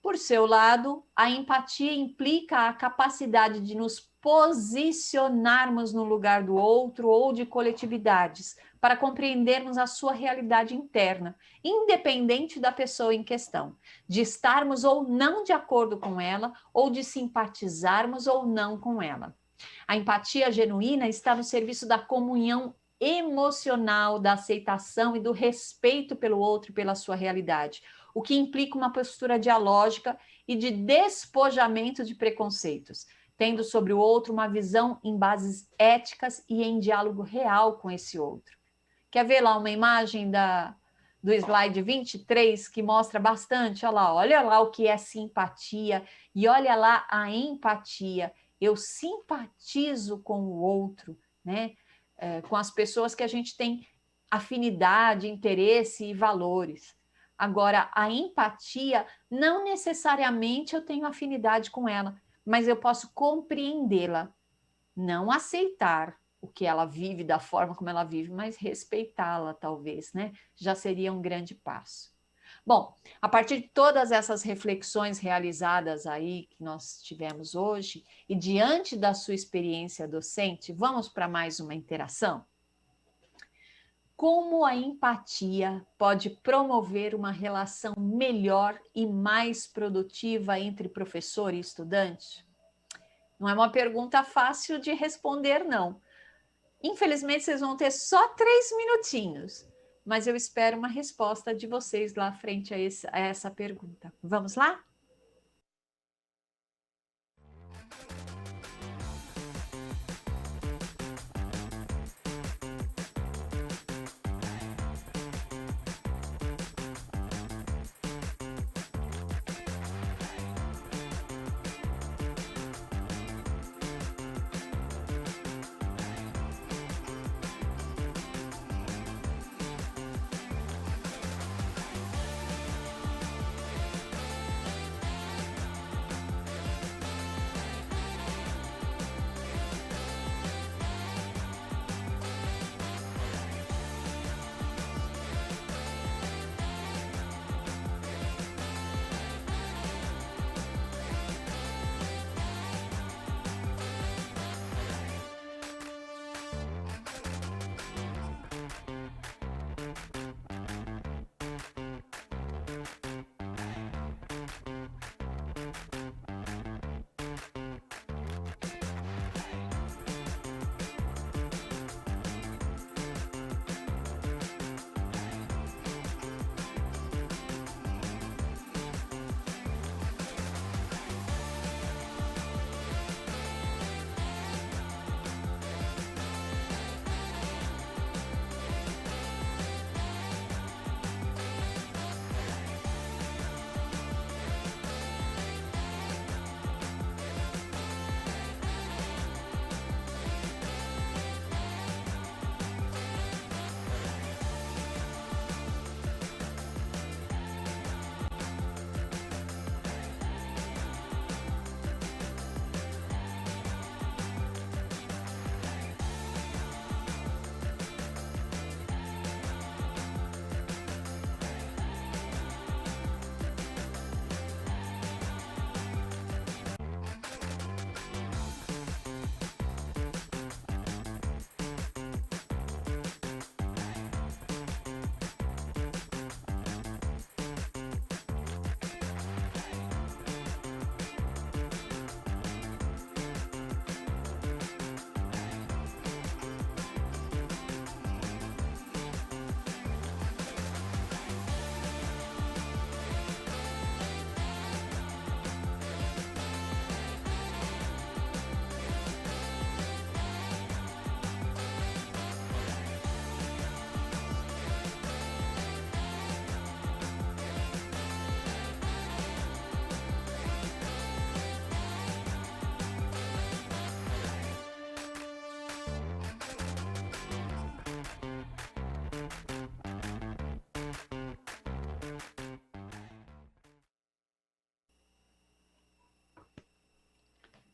Por seu lado, a empatia implica a capacidade de nos posicionarmos no lugar do outro ou de coletividades, para compreendermos a sua realidade interna, independente da pessoa em questão, de estarmos ou não de acordo com ela, ou de simpatizarmos ou não com ela. A empatia genuína está no serviço da comunhão emocional, da aceitação e do respeito pelo outro e pela sua realidade, o que implica uma postura dialógica e de despojamento de preconceitos, tendo sobre o outro uma visão em bases éticas e em diálogo real com esse outro. Quer ver lá uma imagem do slide 23 que mostra bastante? Olha lá o que é simpatia e olha lá a empatia. Eu simpatizo com o outro, né? Com as pessoas que a gente tem afinidade, interesse e valores. Agora, a empatia, não necessariamente eu tenho afinidade com ela, mas eu posso compreendê-la, não aceitar o que ela vive, da forma como ela vive, mas respeitá-la, talvez, né? Já seria um grande passo. Bom, a partir de todas essas reflexões realizadas aí que nós tivemos hoje, e diante da sua experiência docente, vamos para mais uma interação? Como a empatia pode promover uma relação melhor e mais produtiva entre professor e estudante? Não é uma pergunta fácil de responder, não. Infelizmente, vocês vão ter só 3 minutinhos, mas eu espero uma resposta de vocês lá frente a essa pergunta. Vamos lá?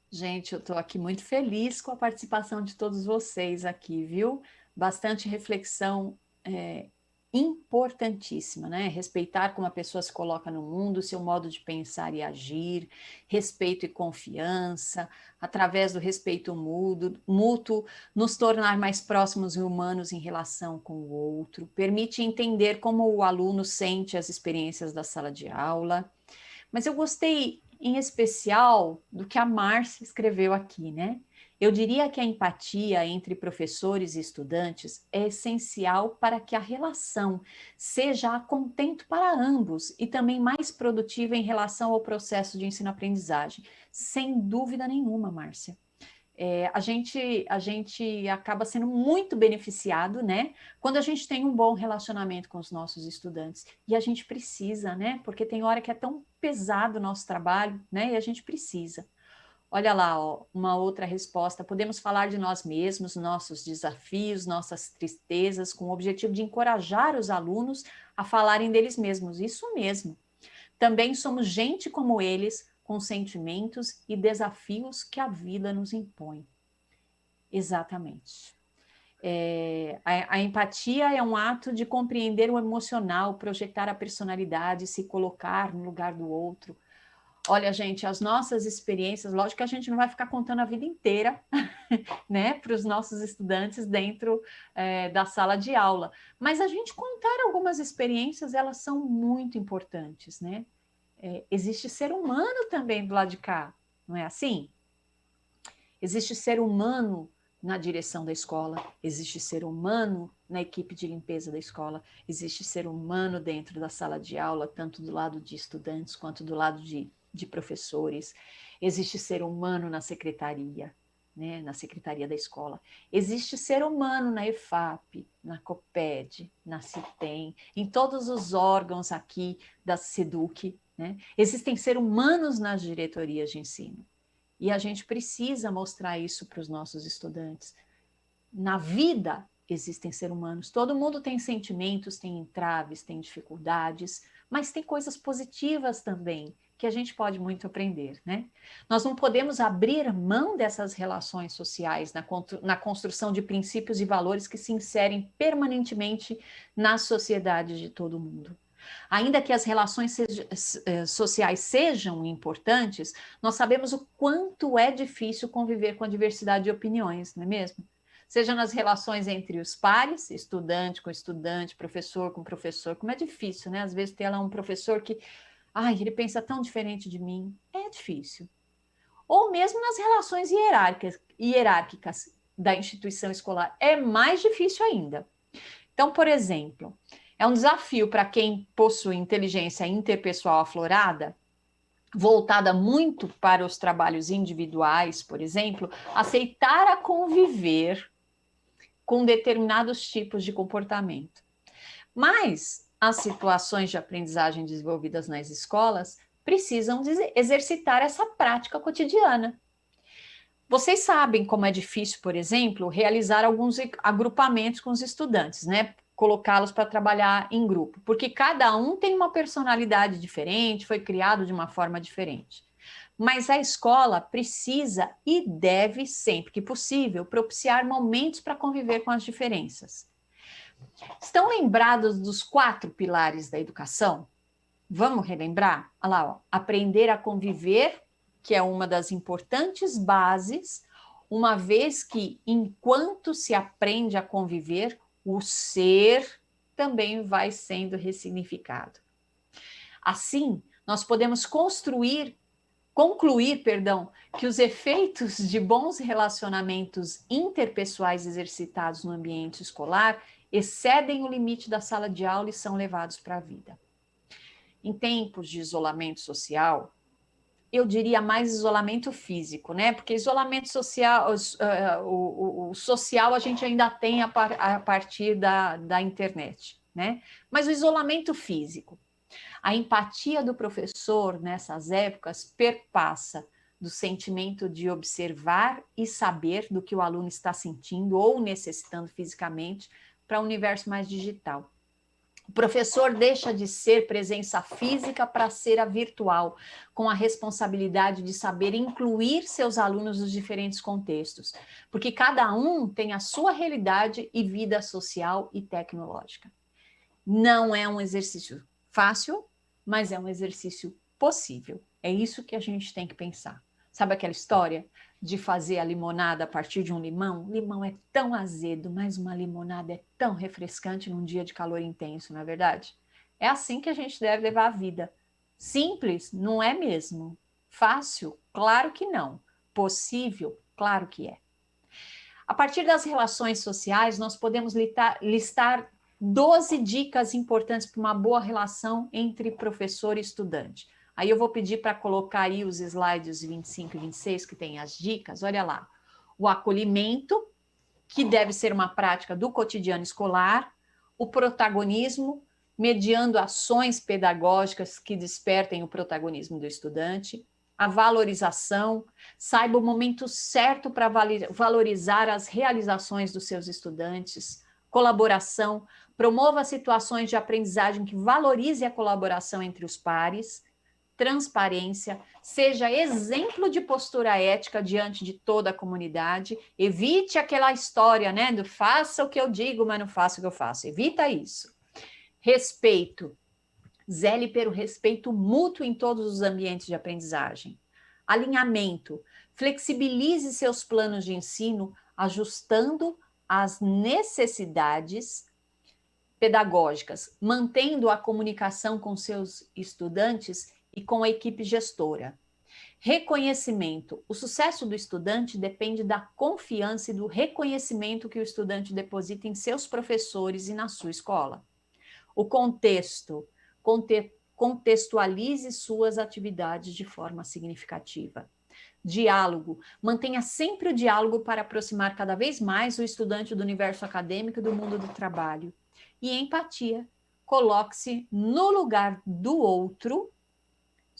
Gente, eu estou aqui muito feliz com a participação de todos vocês aqui, viu? Bastante reflexão importantíssima, né? Respeitar como a pessoa se coloca no mundo, seu modo de pensar e agir, respeito e confiança, através do respeito mútuo, nos tornar mais próximos e humanos em relação com o outro, permite entender como o aluno sente as experiências da sala de aula. Mas eu gostei em especial do que a Márcia escreveu aqui, né? Eu diria que a empatia entre professores e estudantes é essencial para que a relação seja a contento para ambos e também mais produtiva em relação ao processo de ensino-aprendizagem. Sem dúvida nenhuma, Márcia. A gente acaba sendo muito beneficiado, né? Quando a gente tem um bom relacionamento com os nossos estudantes. E a gente precisa, né? Porque tem hora que é tão pesado o nosso trabalho, né? E a gente precisa. Olha lá, ó, uma outra resposta. Podemos falar de nós mesmos, nossos desafios, nossas tristezas, com o objetivo de encorajar os alunos a falarem deles mesmos. Isso mesmo. Também somos gente como eles, com sentimentos e desafios que a vida nos impõe. Exatamente. A empatia é um ato de compreender o emocional, projetar a personalidade, se colocar no lugar do outro. Olha, gente, as nossas experiências, lógico que a gente não vai ficar contando a vida inteira, né, para os nossos estudantes dentro da sala de aula, mas a gente contar algumas experiências, elas são muito importantes, né? Existe ser humano também do lado de cá, não é assim? Existe ser humano na direção da escola, existe ser humano na equipe de limpeza da escola, existe ser humano dentro da sala de aula, tanto do lado de estudantes quanto do lado de professores, existe ser humano na secretaria, né, na secretaria da escola, existe ser humano na EFAP, na COPED, na CITEM, em todos os órgãos aqui da SEDUC, né? Existem seres humanos nas diretorias de ensino. E a gente precisa mostrar isso para os nossos estudantes. Na vida existem seres humanos, todo mundo tem sentimentos, tem entraves, tem dificuldades, mas tem coisas positivas também que a gente pode muito aprender, né? Nós não podemos abrir mão dessas relações sociais na construção de princípios e valores que se inserem permanentemente na sociedade de todo mundo. Ainda que as relações sociais sejam importantes, nós sabemos o quanto é difícil conviver com a diversidade de opiniões, não é mesmo? Seja nas relações entre os pares, estudante com estudante, professor com professor, como é difícil, né? Às vezes ter lá um professor que, ele pensa tão diferente de mim, é difícil. Ou mesmo nas relações hierárquicas da instituição escolar, é mais difícil ainda. Então, por exemplo, é um desafio para quem possui inteligência interpessoal aflorada, voltada muito para os trabalhos individuais, por exemplo, aceitar a conviver com determinados tipos de comportamento. Mas as situações de aprendizagem desenvolvidas nas escolas precisam exercitar essa prática cotidiana. Vocês sabem como é difícil, por exemplo, realizar alguns agrupamentos com os estudantes, né? Colocá-los para trabalhar em grupo, porque cada um tem uma personalidade diferente, foi criado de uma forma diferente. Mas a escola precisa e deve, sempre que possível, propiciar momentos para conviver com as diferenças. Estão lembrados dos 4 pilares da educação? Vamos relembrar? Olha lá, ó. Aprender a conviver, que é uma das importantes bases, uma vez que, enquanto se aprende a conviver, o ser também vai sendo ressignificado. Assim, nós podemos concluir, que os efeitos de bons relacionamentos interpessoais exercitados no ambiente escolar excedem o limite da sala de aula e são levados para a vida. Em tempos de isolamento social, eu diria mais isolamento físico, né? Porque isolamento social, o social a gente ainda tem a partir da internet, né? Mas o isolamento físico, a empatia do professor nessas épocas perpassa do sentimento de observar e saber do que o aluno está sentindo ou necessitando fisicamente para um universo mais digital. O professor deixa de ser presença física para ser a virtual, com a responsabilidade de saber incluir seus alunos nos diferentes contextos, porque cada um tem a sua realidade e vida social e tecnológica. Não é um exercício fácil, mas é um exercício possível. É isso que a gente tem que pensar. Sabe aquela história de fazer a limonada a partir de um limão? Limão é tão azedo, mas uma limonada é tão refrescante num dia de calor intenso, não é verdade? É assim que a gente deve levar a vida. Simples? Não é mesmo. Fácil? Claro que não. Possível? Claro que é. A partir das relações sociais, nós podemos listar 12 dicas importantes para uma boa relação entre professor e estudante. Aí eu vou pedir para colocar aí os slides 25 e 26, que tem as dicas. Olha lá. O acolhimento, que deve ser uma prática do cotidiano escolar. O protagonismo, mediando ações pedagógicas que despertem o protagonismo do estudante. A valorização, saiba o momento certo para valorizar as realizações dos seus estudantes. Colaboração, promova situações de aprendizagem que valorize a colaboração entre os pares. Transparência, seja exemplo de postura ética diante de toda a comunidade, evite aquela história, né, do faça o que eu digo, mas não faça o que eu faço, evita isso. Respeito, zele pelo respeito mútuo em todos os ambientes de aprendizagem. Alinhamento, flexibilize seus planos de ensino, ajustando as necessidades pedagógicas, mantendo a comunicação com seus estudantes e com a equipe gestora. Reconhecimento. O sucesso do estudante depende da confiança e do reconhecimento que o estudante deposita em seus professores e na sua escola. O contexto. Contextualize suas atividades de forma significativa. Diálogo. Mantenha sempre o diálogo para aproximar cada vez mais o estudante do universo acadêmico e do mundo do trabalho. E empatia. Coloque-se no lugar do outro,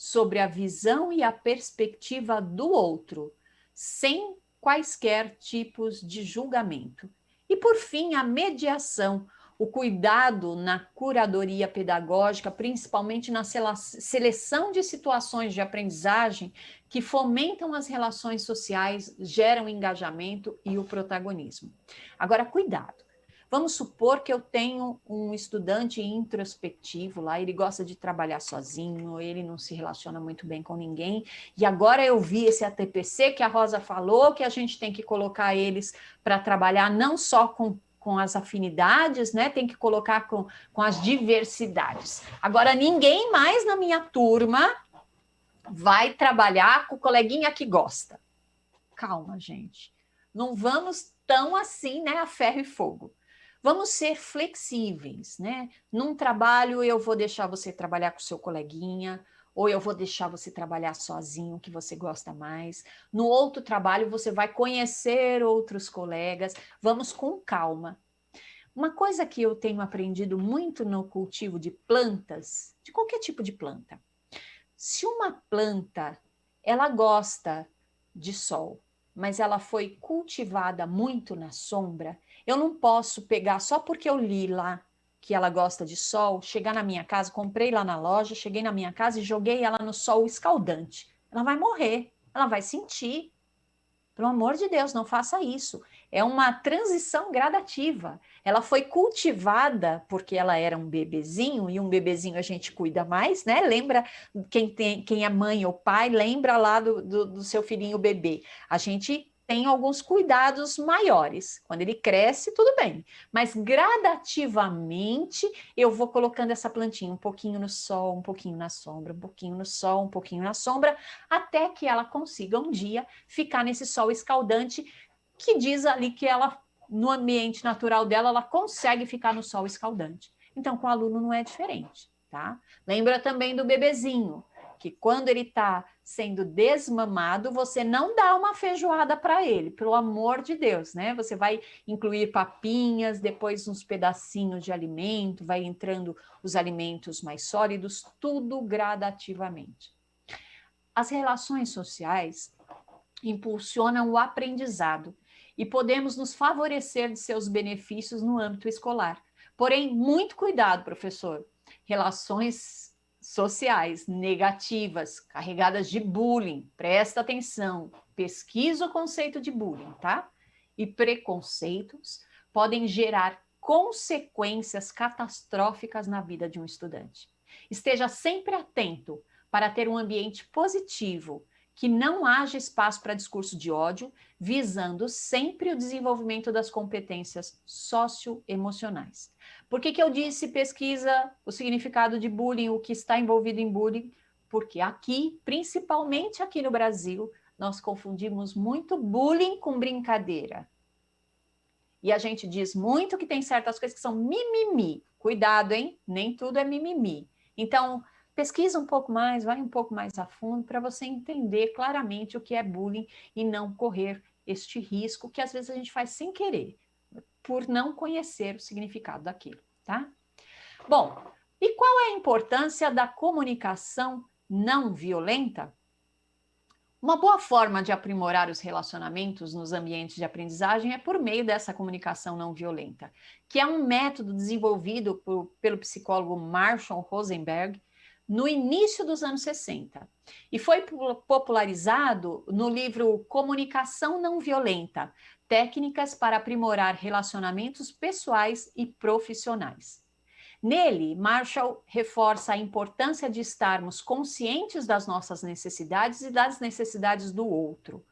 sobre a visão e a perspectiva do outro, sem quaisquer tipos de julgamento. E, por fim, a mediação, o cuidado na curadoria pedagógica, principalmente na seleção de situações de aprendizagem que fomentam as relações sociais, geram engajamento e o protagonismo. Agora, cuidado. Vamos supor que eu tenho um estudante introspectivo lá, ele gosta de trabalhar sozinho, ele não se relaciona muito bem com ninguém, e agora eu vi esse ATPC que a Rosa falou, que a gente tem que colocar eles para trabalhar não só com as afinidades, né? Tem que colocar com as diversidades. Agora, ninguém mais na minha turma vai trabalhar com o coleguinha que gosta. Calma, gente. Não vamos tão assim, né, a ferro e fogo. Vamos ser flexíveis, né? Num trabalho eu vou deixar você trabalhar com o seu coleguinha, ou eu vou deixar você trabalhar sozinho, que você gosta mais. No outro trabalho você vai conhecer outros colegas. Vamos com calma. Uma coisa que eu tenho aprendido muito no cultivo de plantas, de qualquer tipo de planta. Se uma planta, ela gosta de sol, mas ela foi cultivada muito na sombra, eu não posso pegar só porque eu li lá que ela gosta de sol, chegar na minha casa, comprei lá na loja, cheguei na minha casa e joguei ela no sol escaldante. Ela vai morrer, ela vai sentir. Pelo amor de Deus, não faça isso. É uma transição gradativa. Ela foi cultivada porque ela era um bebezinho, e um bebezinho a gente cuida mais, né? Lembra, quem é mãe ou pai, lembra lá do seu filhinho bebê. A gente tem alguns cuidados maiores. Quando ele cresce, tudo bem. Mas gradativamente eu vou colocando essa plantinha um pouquinho no sol, um pouquinho na sombra, um pouquinho no sol, um pouquinho na sombra, até que ela consiga um dia ficar nesse sol escaldante, que diz ali que ela, no ambiente natural dela, ela consegue ficar no sol escaldante. Então, com o aluno não é diferente, tá? Lembra também do bebezinho, que quando ele está sendo desmamado, você não dá uma feijoada para ele, pelo amor de Deus, né? Você vai incluir papinhas, depois uns pedacinhos de alimento, vai entrando os alimentos mais sólidos, tudo gradativamente. As relações sociais impulsionam o aprendizado e podemos nos favorecer de seus benefícios no âmbito escolar. Porém, muito cuidado, professor. Relações sociais negativas, carregadas de bullying, presta atenção, pesquisa o conceito de bullying, tá? E preconceitos podem gerar consequências catastróficas na vida de um estudante. Esteja sempre atento para ter um ambiente positivo, que não haja espaço para discurso de ódio, visando sempre o desenvolvimento das competências socioemocionais. Por que eu disse pesquisa o significado de bullying, o que está envolvido em bullying? Porque aqui, principalmente aqui no Brasil, nós confundimos muito bullying com brincadeira. E a gente diz muito que tem certas coisas que são mimimi. Cuidado, hein? Nem tudo é mimimi. Então, pesquisa um pouco mais, vai um pouco mais a fundo para você entender claramente o que é bullying e não correr este risco que às vezes a gente faz sem querer, por não conhecer o significado daquilo, tá? Bom, e qual é a importância da comunicação não violenta? Uma boa forma de aprimorar os relacionamentos nos ambientes de aprendizagem é por meio dessa comunicação não violenta, que é um método desenvolvido pelo psicólogo Marshall Rosenberg no início dos anos 60 e foi popularizado no livro Comunicação Não Violenta, Técnicas para Aprimorar Relacionamentos Pessoais e Profissionais. Nele, Marshall reforça a importância de estarmos conscientes das nossas necessidades e das necessidades do outro,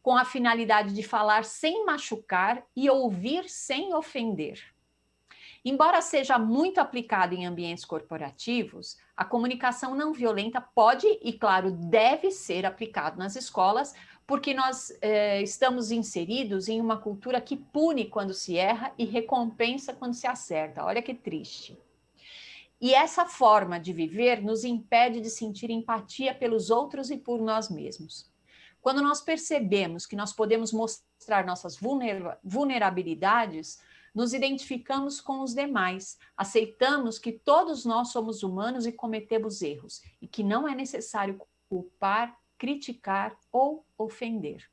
com a finalidade de falar sem machucar e ouvir sem ofender. Embora seja muito aplicado em ambientes corporativos, a comunicação não violenta pode e, claro, deve ser aplicado nas escolas, porque nós estamos inseridos em uma cultura que pune quando se erra e recompensa quando se acerta. Olha que triste. E essa forma de viver nos impede de sentir empatia pelos outros e por nós mesmos. Quando nós percebemos que nós podemos mostrar nossas vulnerabilidades, nos identificamos com os demais, aceitamos que todos nós somos humanos e cometemos erros, e que não é necessário culpar, criticar ou ofender.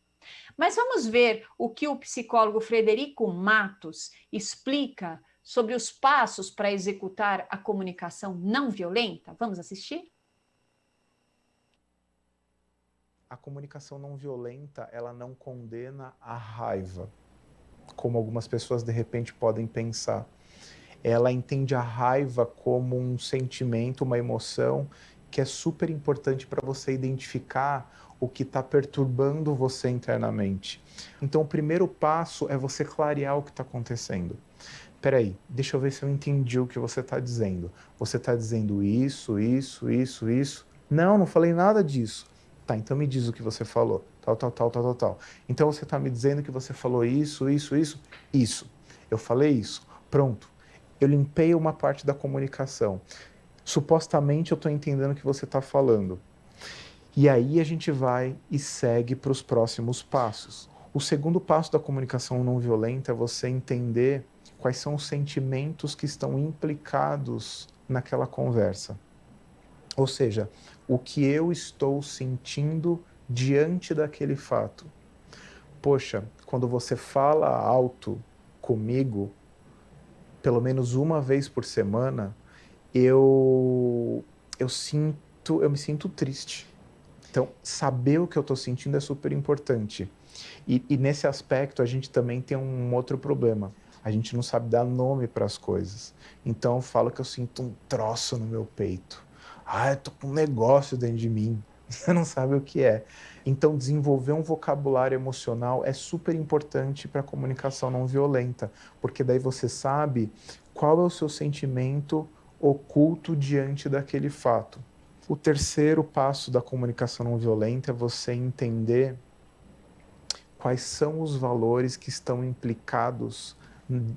Mas vamos ver o que o psicólogo Frederico Matos explica sobre os passos para executar a comunicação não violenta? Vamos assistir? A comunicação não violenta, ela não condena a raiva, como algumas pessoas de repente podem pensar. Ela entende a raiva como um sentimento, uma emoção que é super importante para você identificar o que está perturbando você internamente. Então, o primeiro passo é você clarear o que está acontecendo. Peraí, deixa eu ver se eu entendi o que você está dizendo. Você está dizendo isso, isso, isso, isso? Não, não falei nada disso. Tá, então me diz o que você falou. Tal. Então você está me dizendo que você falou isso, isso, isso? Isso. Eu falei isso. Pronto. Eu limpei uma parte da comunicação. Supostamente eu estou entendendo o que você está falando. E aí a gente vai e segue para os próximos passos. O segundo passo da comunicação não violenta é você entender quais são os sentimentos que estão implicados naquela conversa. Ou seja, o que eu estou sentindo diante daquele fato. Poxa, quando você fala alto comigo, pelo menos uma vez por semana, eu me sinto triste. Então, saber o que eu estou sentindo é super importante. E nesse aspecto, a gente também tem um outro problema. A gente não sabe dar nome para as coisas. Então, eu falo que eu sinto um troço no meu peito. Eu tô com um negócio dentro de mim. Você não sabe o que é. Então, desenvolver um vocabulário emocional é super importante para a comunicação não violenta, porque daí você sabe qual é o seu sentimento oculto diante daquele fato. O terceiro passo da comunicação não violenta é você entender quais são os valores que estão implicados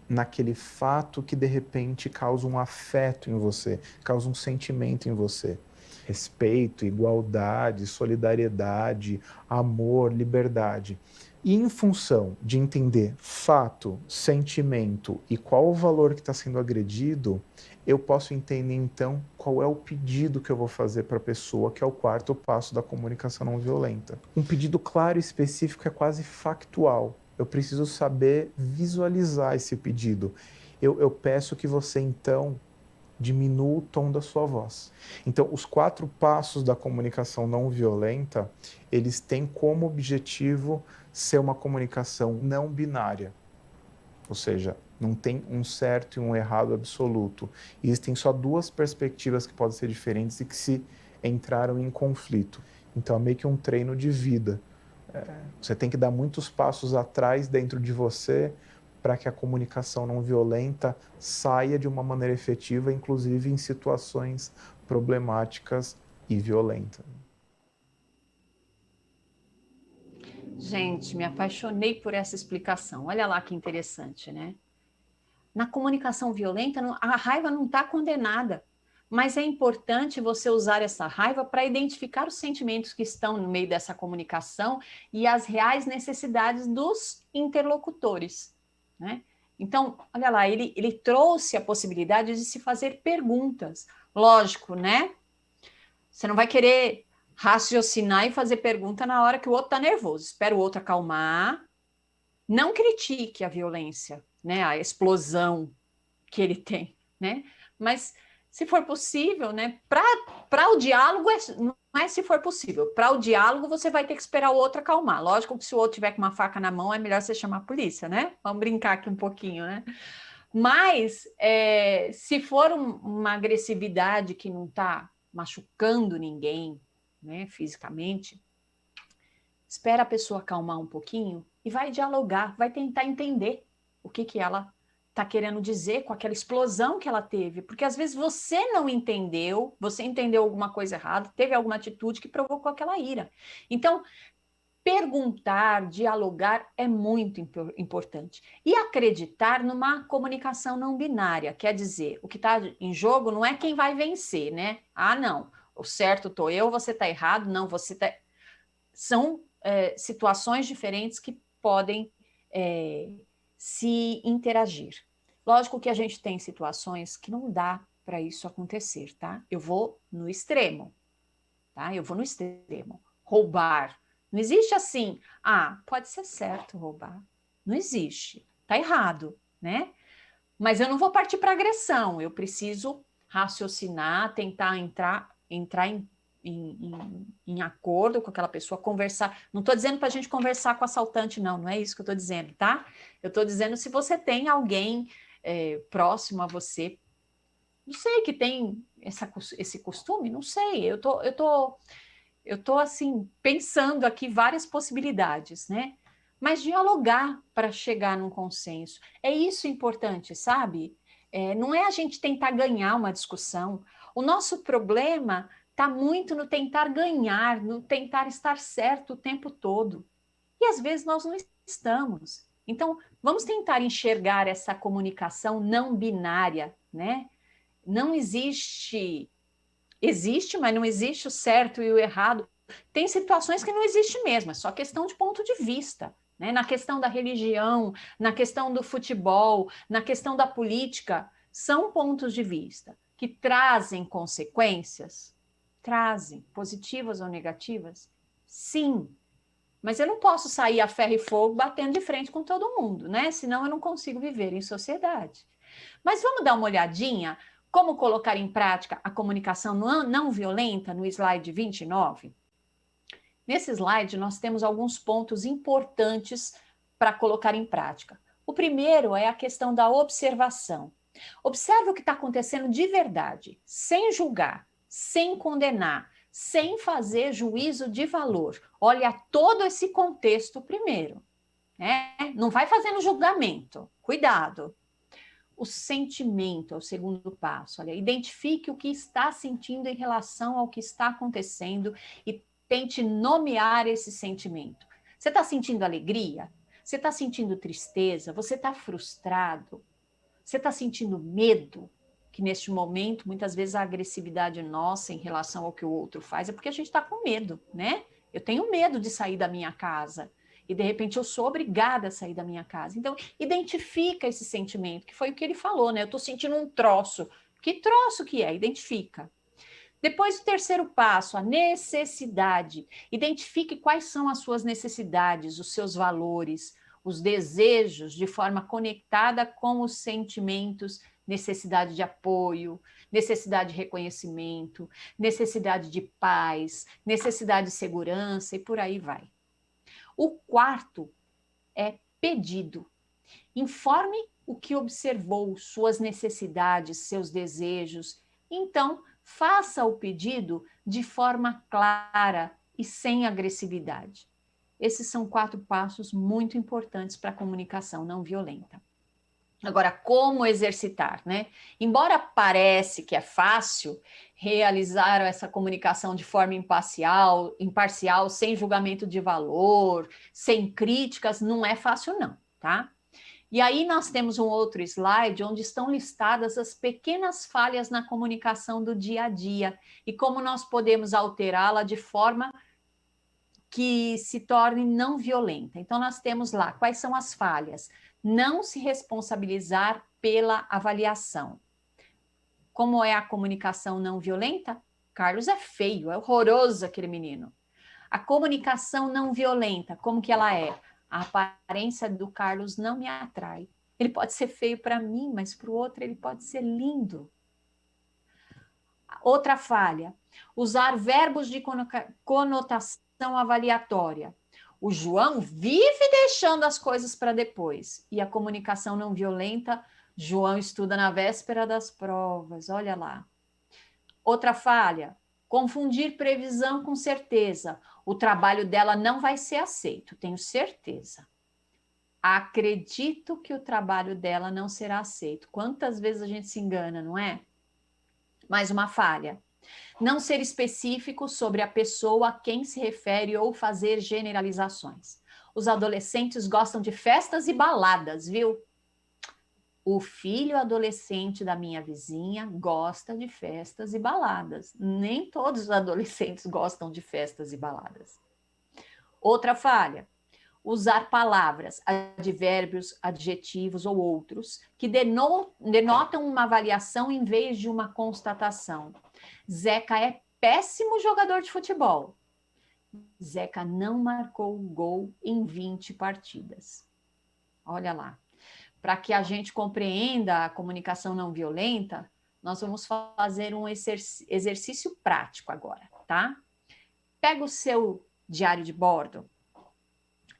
naquele fato que de repente causa um afeto em você, causa um sentimento em você. Respeito, igualdade, solidariedade, amor, liberdade. E em função de entender fato, sentimento e qual o valor que está sendo agredido, eu posso entender então qual é o pedido que eu vou fazer para a pessoa, que é o quarto passo da comunicação não violenta. Um pedido claro e específico é quase factual. Eu preciso saber visualizar esse pedido. eu peço que você, então, diminua o tom da sua voz. Então, os 4 passos da comunicação não violenta, eles têm como objetivo ser uma comunicação não binária. Ou seja, não tem um certo e um errado absoluto. Existem só 2 perspectivas que podem ser diferentes e que se entraram em conflito. Então, é meio que um treino de vida. Você tem que dar muitos passos atrás dentro de você para que a comunicação não violenta saia de uma maneira efetiva, inclusive em situações problemáticas e violentas. Gente, me apaixonei por essa explicação. Olha lá que interessante, né? Na comunicação violenta, a raiva não está condenada, mas é importante você usar essa raiva para identificar os sentimentos que estão no meio dessa comunicação e as reais necessidades dos interlocutores, né? Então, olha lá, ele trouxe a possibilidade de se fazer perguntas. Lógico, né? Você não vai querer raciocinar e fazer pergunta na hora que o outro está nervoso. Espera o outro acalmar. Não critique a violência, né? A explosão que ele tem, né? Mas, se for possível, né? Para o diálogo, não é se for possível. Para o diálogo, você vai ter que esperar o outro acalmar. Lógico que se o outro tiver com uma faca na mão, é melhor você chamar a polícia, né? Vamos brincar aqui um pouquinho, né? Mas, se for uma agressividade que não está machucando ninguém, né, fisicamente, espera a pessoa acalmar um pouquinho e vai dialogar, vai tentar entender o que ela está querendo dizer com aquela explosão que ela teve, porque às vezes você não entendeu, você entendeu alguma coisa errada, teve alguma atitude que provocou aquela ira. Então, perguntar, dialogar é muito importante. E acreditar numa comunicação não binária, quer dizer, o que está em jogo não é quem vai vencer, né? Ah, não, o certo estou eu, você está errado, não, você está... São situações diferentes que podem se interagir. Lógico que a gente tem situações que não dá para isso acontecer, tá? Eu vou no extremo, tá? Eu vou no extremo. Roubar. Não existe assim, pode ser certo roubar. Não existe. Tá errado, né? Mas eu não vou partir para agressão. Eu preciso raciocinar, tentar entrar em acordo com aquela pessoa, conversar. Não estou dizendo para a gente conversar com o assaltante, não é isso que eu estou dizendo, tá? Eu estou dizendo se você tem alguém próximo a você, não sei, que tem esse costume, não sei, eu tô assim, pensando aqui várias possibilidades, né? Mas dialogar para chegar num consenso. É isso importante, sabe? Não é a gente tentar ganhar uma discussão. O nosso problema está muito no tentar ganhar, no tentar estar certo o tempo todo. E às vezes nós não estamos. Então, vamos tentar enxergar essa comunicação não binária, né? Não existe, mas não existe o certo e o errado. Tem situações que não existe mesmo, é só questão de ponto de vista. Né? Na questão da religião, na questão do futebol, na questão da política, são pontos de vista que trazem consequências, trazem, positivas ou negativas? Sim, mas eu não posso sair a ferro e fogo batendo de frente com todo mundo, né? Senão eu não consigo viver em sociedade. Mas vamos dar uma olhadinha como colocar em prática a comunicação não violenta no slide 29? Nesse slide, nós temos alguns pontos importantes para colocar em prática. O primeiro é a questão da observação. Observe o que está acontecendo de verdade, sem julgar, sem condenar, sem fazer juízo de valor. Olha todo esse contexto primeiro, né? Não vai fazendo julgamento, cuidado. O sentimento é o segundo passo. Olha, identifique o que está sentindo em relação ao que está acontecendo e tente nomear esse sentimento. Você está sentindo alegria? Você está sentindo tristeza? Você está frustrado? Você está sentindo medo? Que neste momento, muitas vezes, a agressividade nossa em relação ao que o outro faz é porque a gente está com medo, né? Eu tenho medo de sair da minha casa. E, de repente, eu sou obrigada a sair da minha casa. Então, identifica esse sentimento, que foi o que ele falou, né? Eu estou sentindo um troço. Que troço que é? Identifica. Depois, o terceiro passo, a necessidade. Identifique quais são as suas necessidades, os seus valores, os desejos de forma conectada com os sentimentos, necessidade de apoio, necessidade de reconhecimento, necessidade de paz, necessidade de segurança e por aí vai. O quarto é pedido. Informe o que observou, suas necessidades, seus desejos. Então, faça o pedido de forma clara e sem agressividade. Esses são 4 passos muito importantes para a comunicação não violenta. Agora, como exercitar, né? Embora pareça que é fácil realizar essa comunicação de forma imparcial, sem julgamento de valor, sem críticas, não é fácil não, tá? E aí nós temos um outro slide onde estão listadas as pequenas falhas na comunicação do dia a dia e como nós podemos alterá-la de forma que se torne não violenta. Então, nós temos lá quais são as falhas. Não se responsabilizar pela avaliação. Como é a comunicação não violenta? Carlos é feio, é horroroso aquele menino. A comunicação não violenta, como que ela é? A aparência do Carlos não me atrai. Ele pode ser feio para mim, mas para o outro ele pode ser lindo. Outra falha, usar verbos de conotação avaliatória. O João vive deixando as coisas para depois. E a comunicação não violenta, João estuda na véspera das provas, olha lá. Outra falha, confundir previsão com certeza. O trabalho dela não vai ser aceito, tenho certeza. Acredito que o trabalho dela não será aceito. Quantas vezes a gente se engana, não é? Mais uma falha. Não ser específico sobre a pessoa a quem se refere ou fazer generalizações. Os adolescentes gostam de festas e baladas, viu? O filho adolescente da minha vizinha gosta de festas e baladas. Nem todos os adolescentes gostam de festas e baladas. Outra falha. Usar palavras, advérbios, adjetivos ou outros que denotam uma avaliação em vez de uma constatação. Zeca é péssimo jogador de futebol. Zeca não marcou gol em 20 partidas. Olha lá. Para que a gente compreenda a comunicação não violenta, nós vamos fazer um exercício prático agora, tá? Pega o seu diário de bordo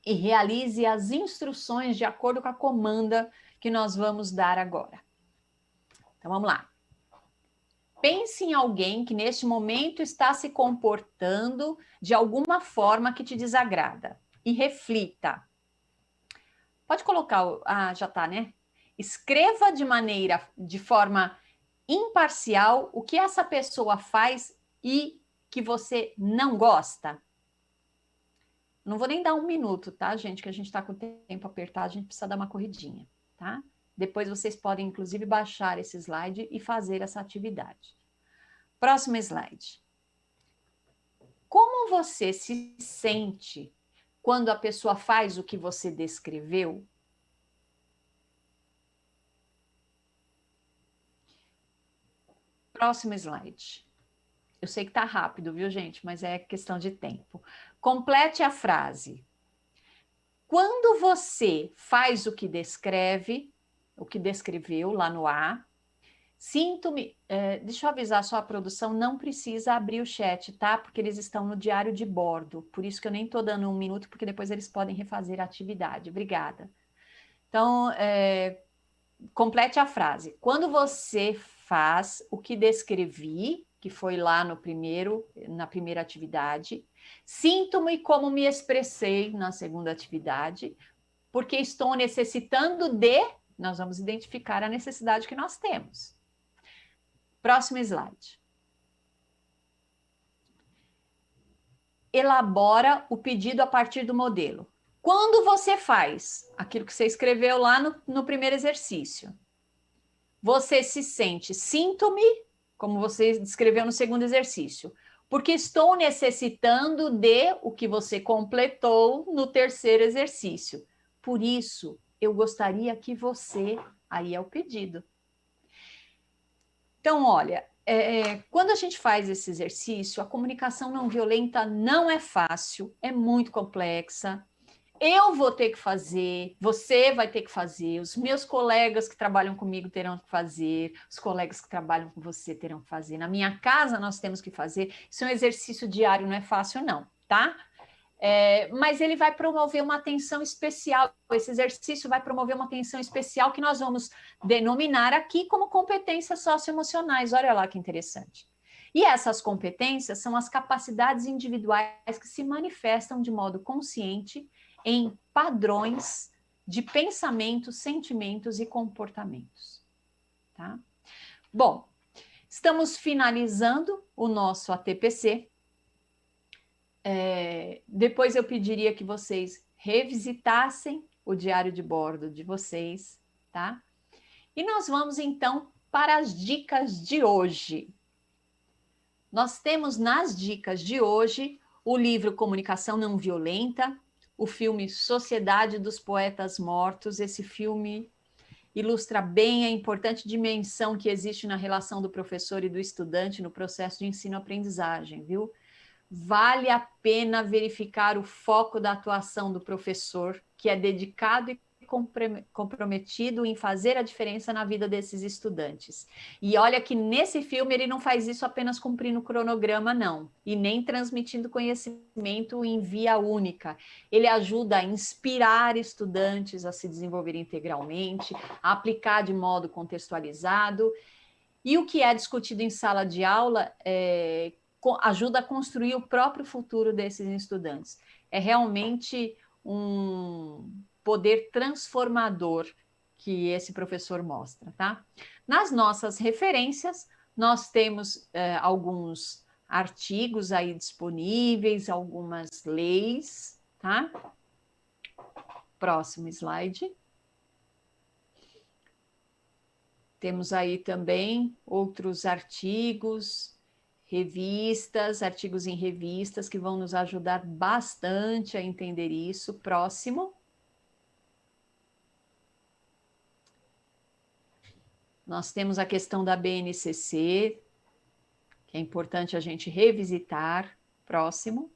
e realize as instruções de acordo com a comanda que nós vamos dar agora. Então, vamos lá. Pense em alguém que neste momento está se comportando de alguma forma que te desagrada e reflita. Pode colocar, já tá, né? Escreva de forma imparcial o que essa pessoa faz e que você não gosta. Não vou nem dar 1 minuto, tá, gente? Que a gente está com o tempo apertado, a gente precisa dar uma corridinha, tá? Depois vocês podem, inclusive, baixar esse slide e fazer essa atividade. Próximo slide. Como você se sente quando a pessoa faz o que você descreveu? Próximo slide. Eu sei que tá rápido, viu, gente? Mas é questão de tempo. Complete a frase. Quando você faz o que descreve, o que descreveu lá no A, sinto-me... deixa eu avisar só a produção, não precisa abrir o chat, tá? Porque eles estão no diário de bordo. Por isso que eu nem estou dando 1 minuto, porque depois eles podem refazer a atividade. Obrigada. Então, complete a frase. Quando você faz o que descrevi, que foi lá na primeira atividade, sinto-me como me expressei na segunda atividade, porque estou necessitando de... Nós vamos identificar a necessidade que nós temos. Próximo slide. Elabora o pedido a partir do modelo. Quando você faz aquilo que você escreveu lá no primeiro exercício, você se sente, sinto-me, como você descreveu no segundo exercício, porque estou necessitando de o que você completou no terceiro exercício. Por isso, eu gostaria que você... Aí é o pedido. Então, olha, quando a gente faz esse exercício, a comunicação não violenta não é fácil, é muito complexa, eu vou ter que fazer, você vai ter que fazer, os meus colegas que trabalham comigo terão que fazer, os colegas que trabalham com você terão que fazer. Na minha casa nós temos que fazer. Isso é um exercício diário, não é fácil não, tá? Mas ele vai promover uma atenção especial. Esse exercício vai promover uma atenção especial que nós vamos denominar aqui como competências socioemocionais. Olha lá que interessante. E essas competências são as capacidades individuais que se manifestam de modo consciente em padrões de pensamentos, sentimentos e comportamentos. Tá? Bom, estamos finalizando o nosso ATPC. Depois eu pediria que vocês revisitassem o diário de bordo de vocês, tá? E nós vamos então para as dicas de hoje. Nós temos nas dicas de hoje o livro Comunicação Não Violenta, o filme Sociedade dos Poetas Mortos. Esse filme ilustra bem a importante dimensão que existe na relação do professor e do estudante no processo de ensino-aprendizagem, viu? Vale a pena verificar o foco da atuação do professor, que é dedicado e comprometido em fazer a diferença na vida desses estudantes. E olha que nesse filme ele não faz isso apenas cumprindo o cronograma, não, e nem transmitindo conhecimento em via única. Ele ajuda a inspirar estudantes a se desenvolver integralmente, a aplicar de modo contextualizado, e o que é discutido em sala de aula ajuda a construir o próprio futuro desses estudantes. É realmente um poder transformador que esse professor mostra, tá? Nas nossas referências, nós temos alguns artigos aí disponíveis, algumas leis, tá? Próximo slide. Temos aí também outros artigos, artigos em revistas que vão nos ajudar bastante a entender isso. Próximo. Nós temos a questão da BNCC, que é importante a gente revisitar. Próximo.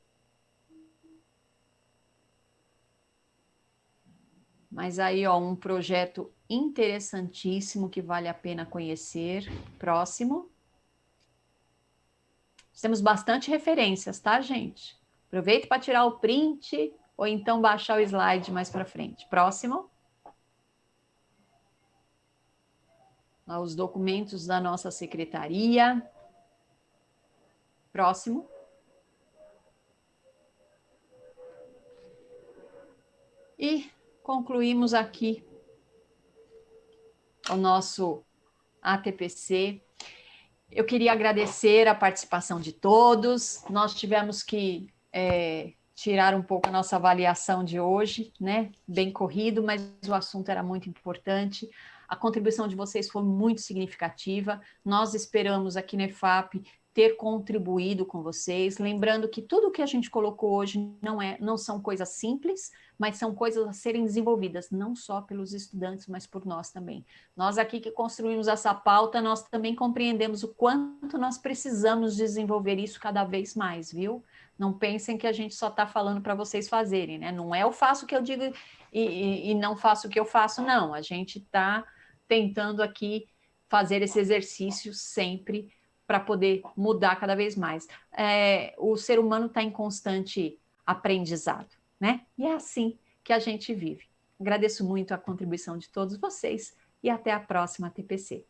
Mas aí, ó, um projeto interessantíssimo que vale a pena conhecer. Próximo. Temos bastante referências, tá, gente? Aproveite para tirar o print ou então baixar o slide mais para frente. Próximo. Os documentos da nossa secretaria. Próximo. E concluímos aqui o nosso ATPC. Eu queria agradecer a participação de todos. Nós tivemos que tirar um pouco a nossa avaliação de hoje, né? Bem corrido, mas o assunto era muito importante. A contribuição de vocês foi muito significativa. Nós esperamos aqui na EFAP ter contribuído com vocês, lembrando que tudo que a gente colocou hoje não são coisas simples, mas são coisas a serem desenvolvidas, não só pelos estudantes, mas por nós também. Nós aqui que construímos essa pauta, nós também compreendemos o quanto nós precisamos desenvolver isso cada vez mais, viu? Não pensem que a gente só está falando para vocês fazerem, né? Não é eu faço o que eu digo e não faço o que eu faço, não. A gente está tentando aqui fazer esse exercício sempre para poder mudar cada vez mais. O ser humano está em constante aprendizado, né? E é assim que a gente vive. Agradeço muito a contribuição de todos vocês e até a próxima TPC.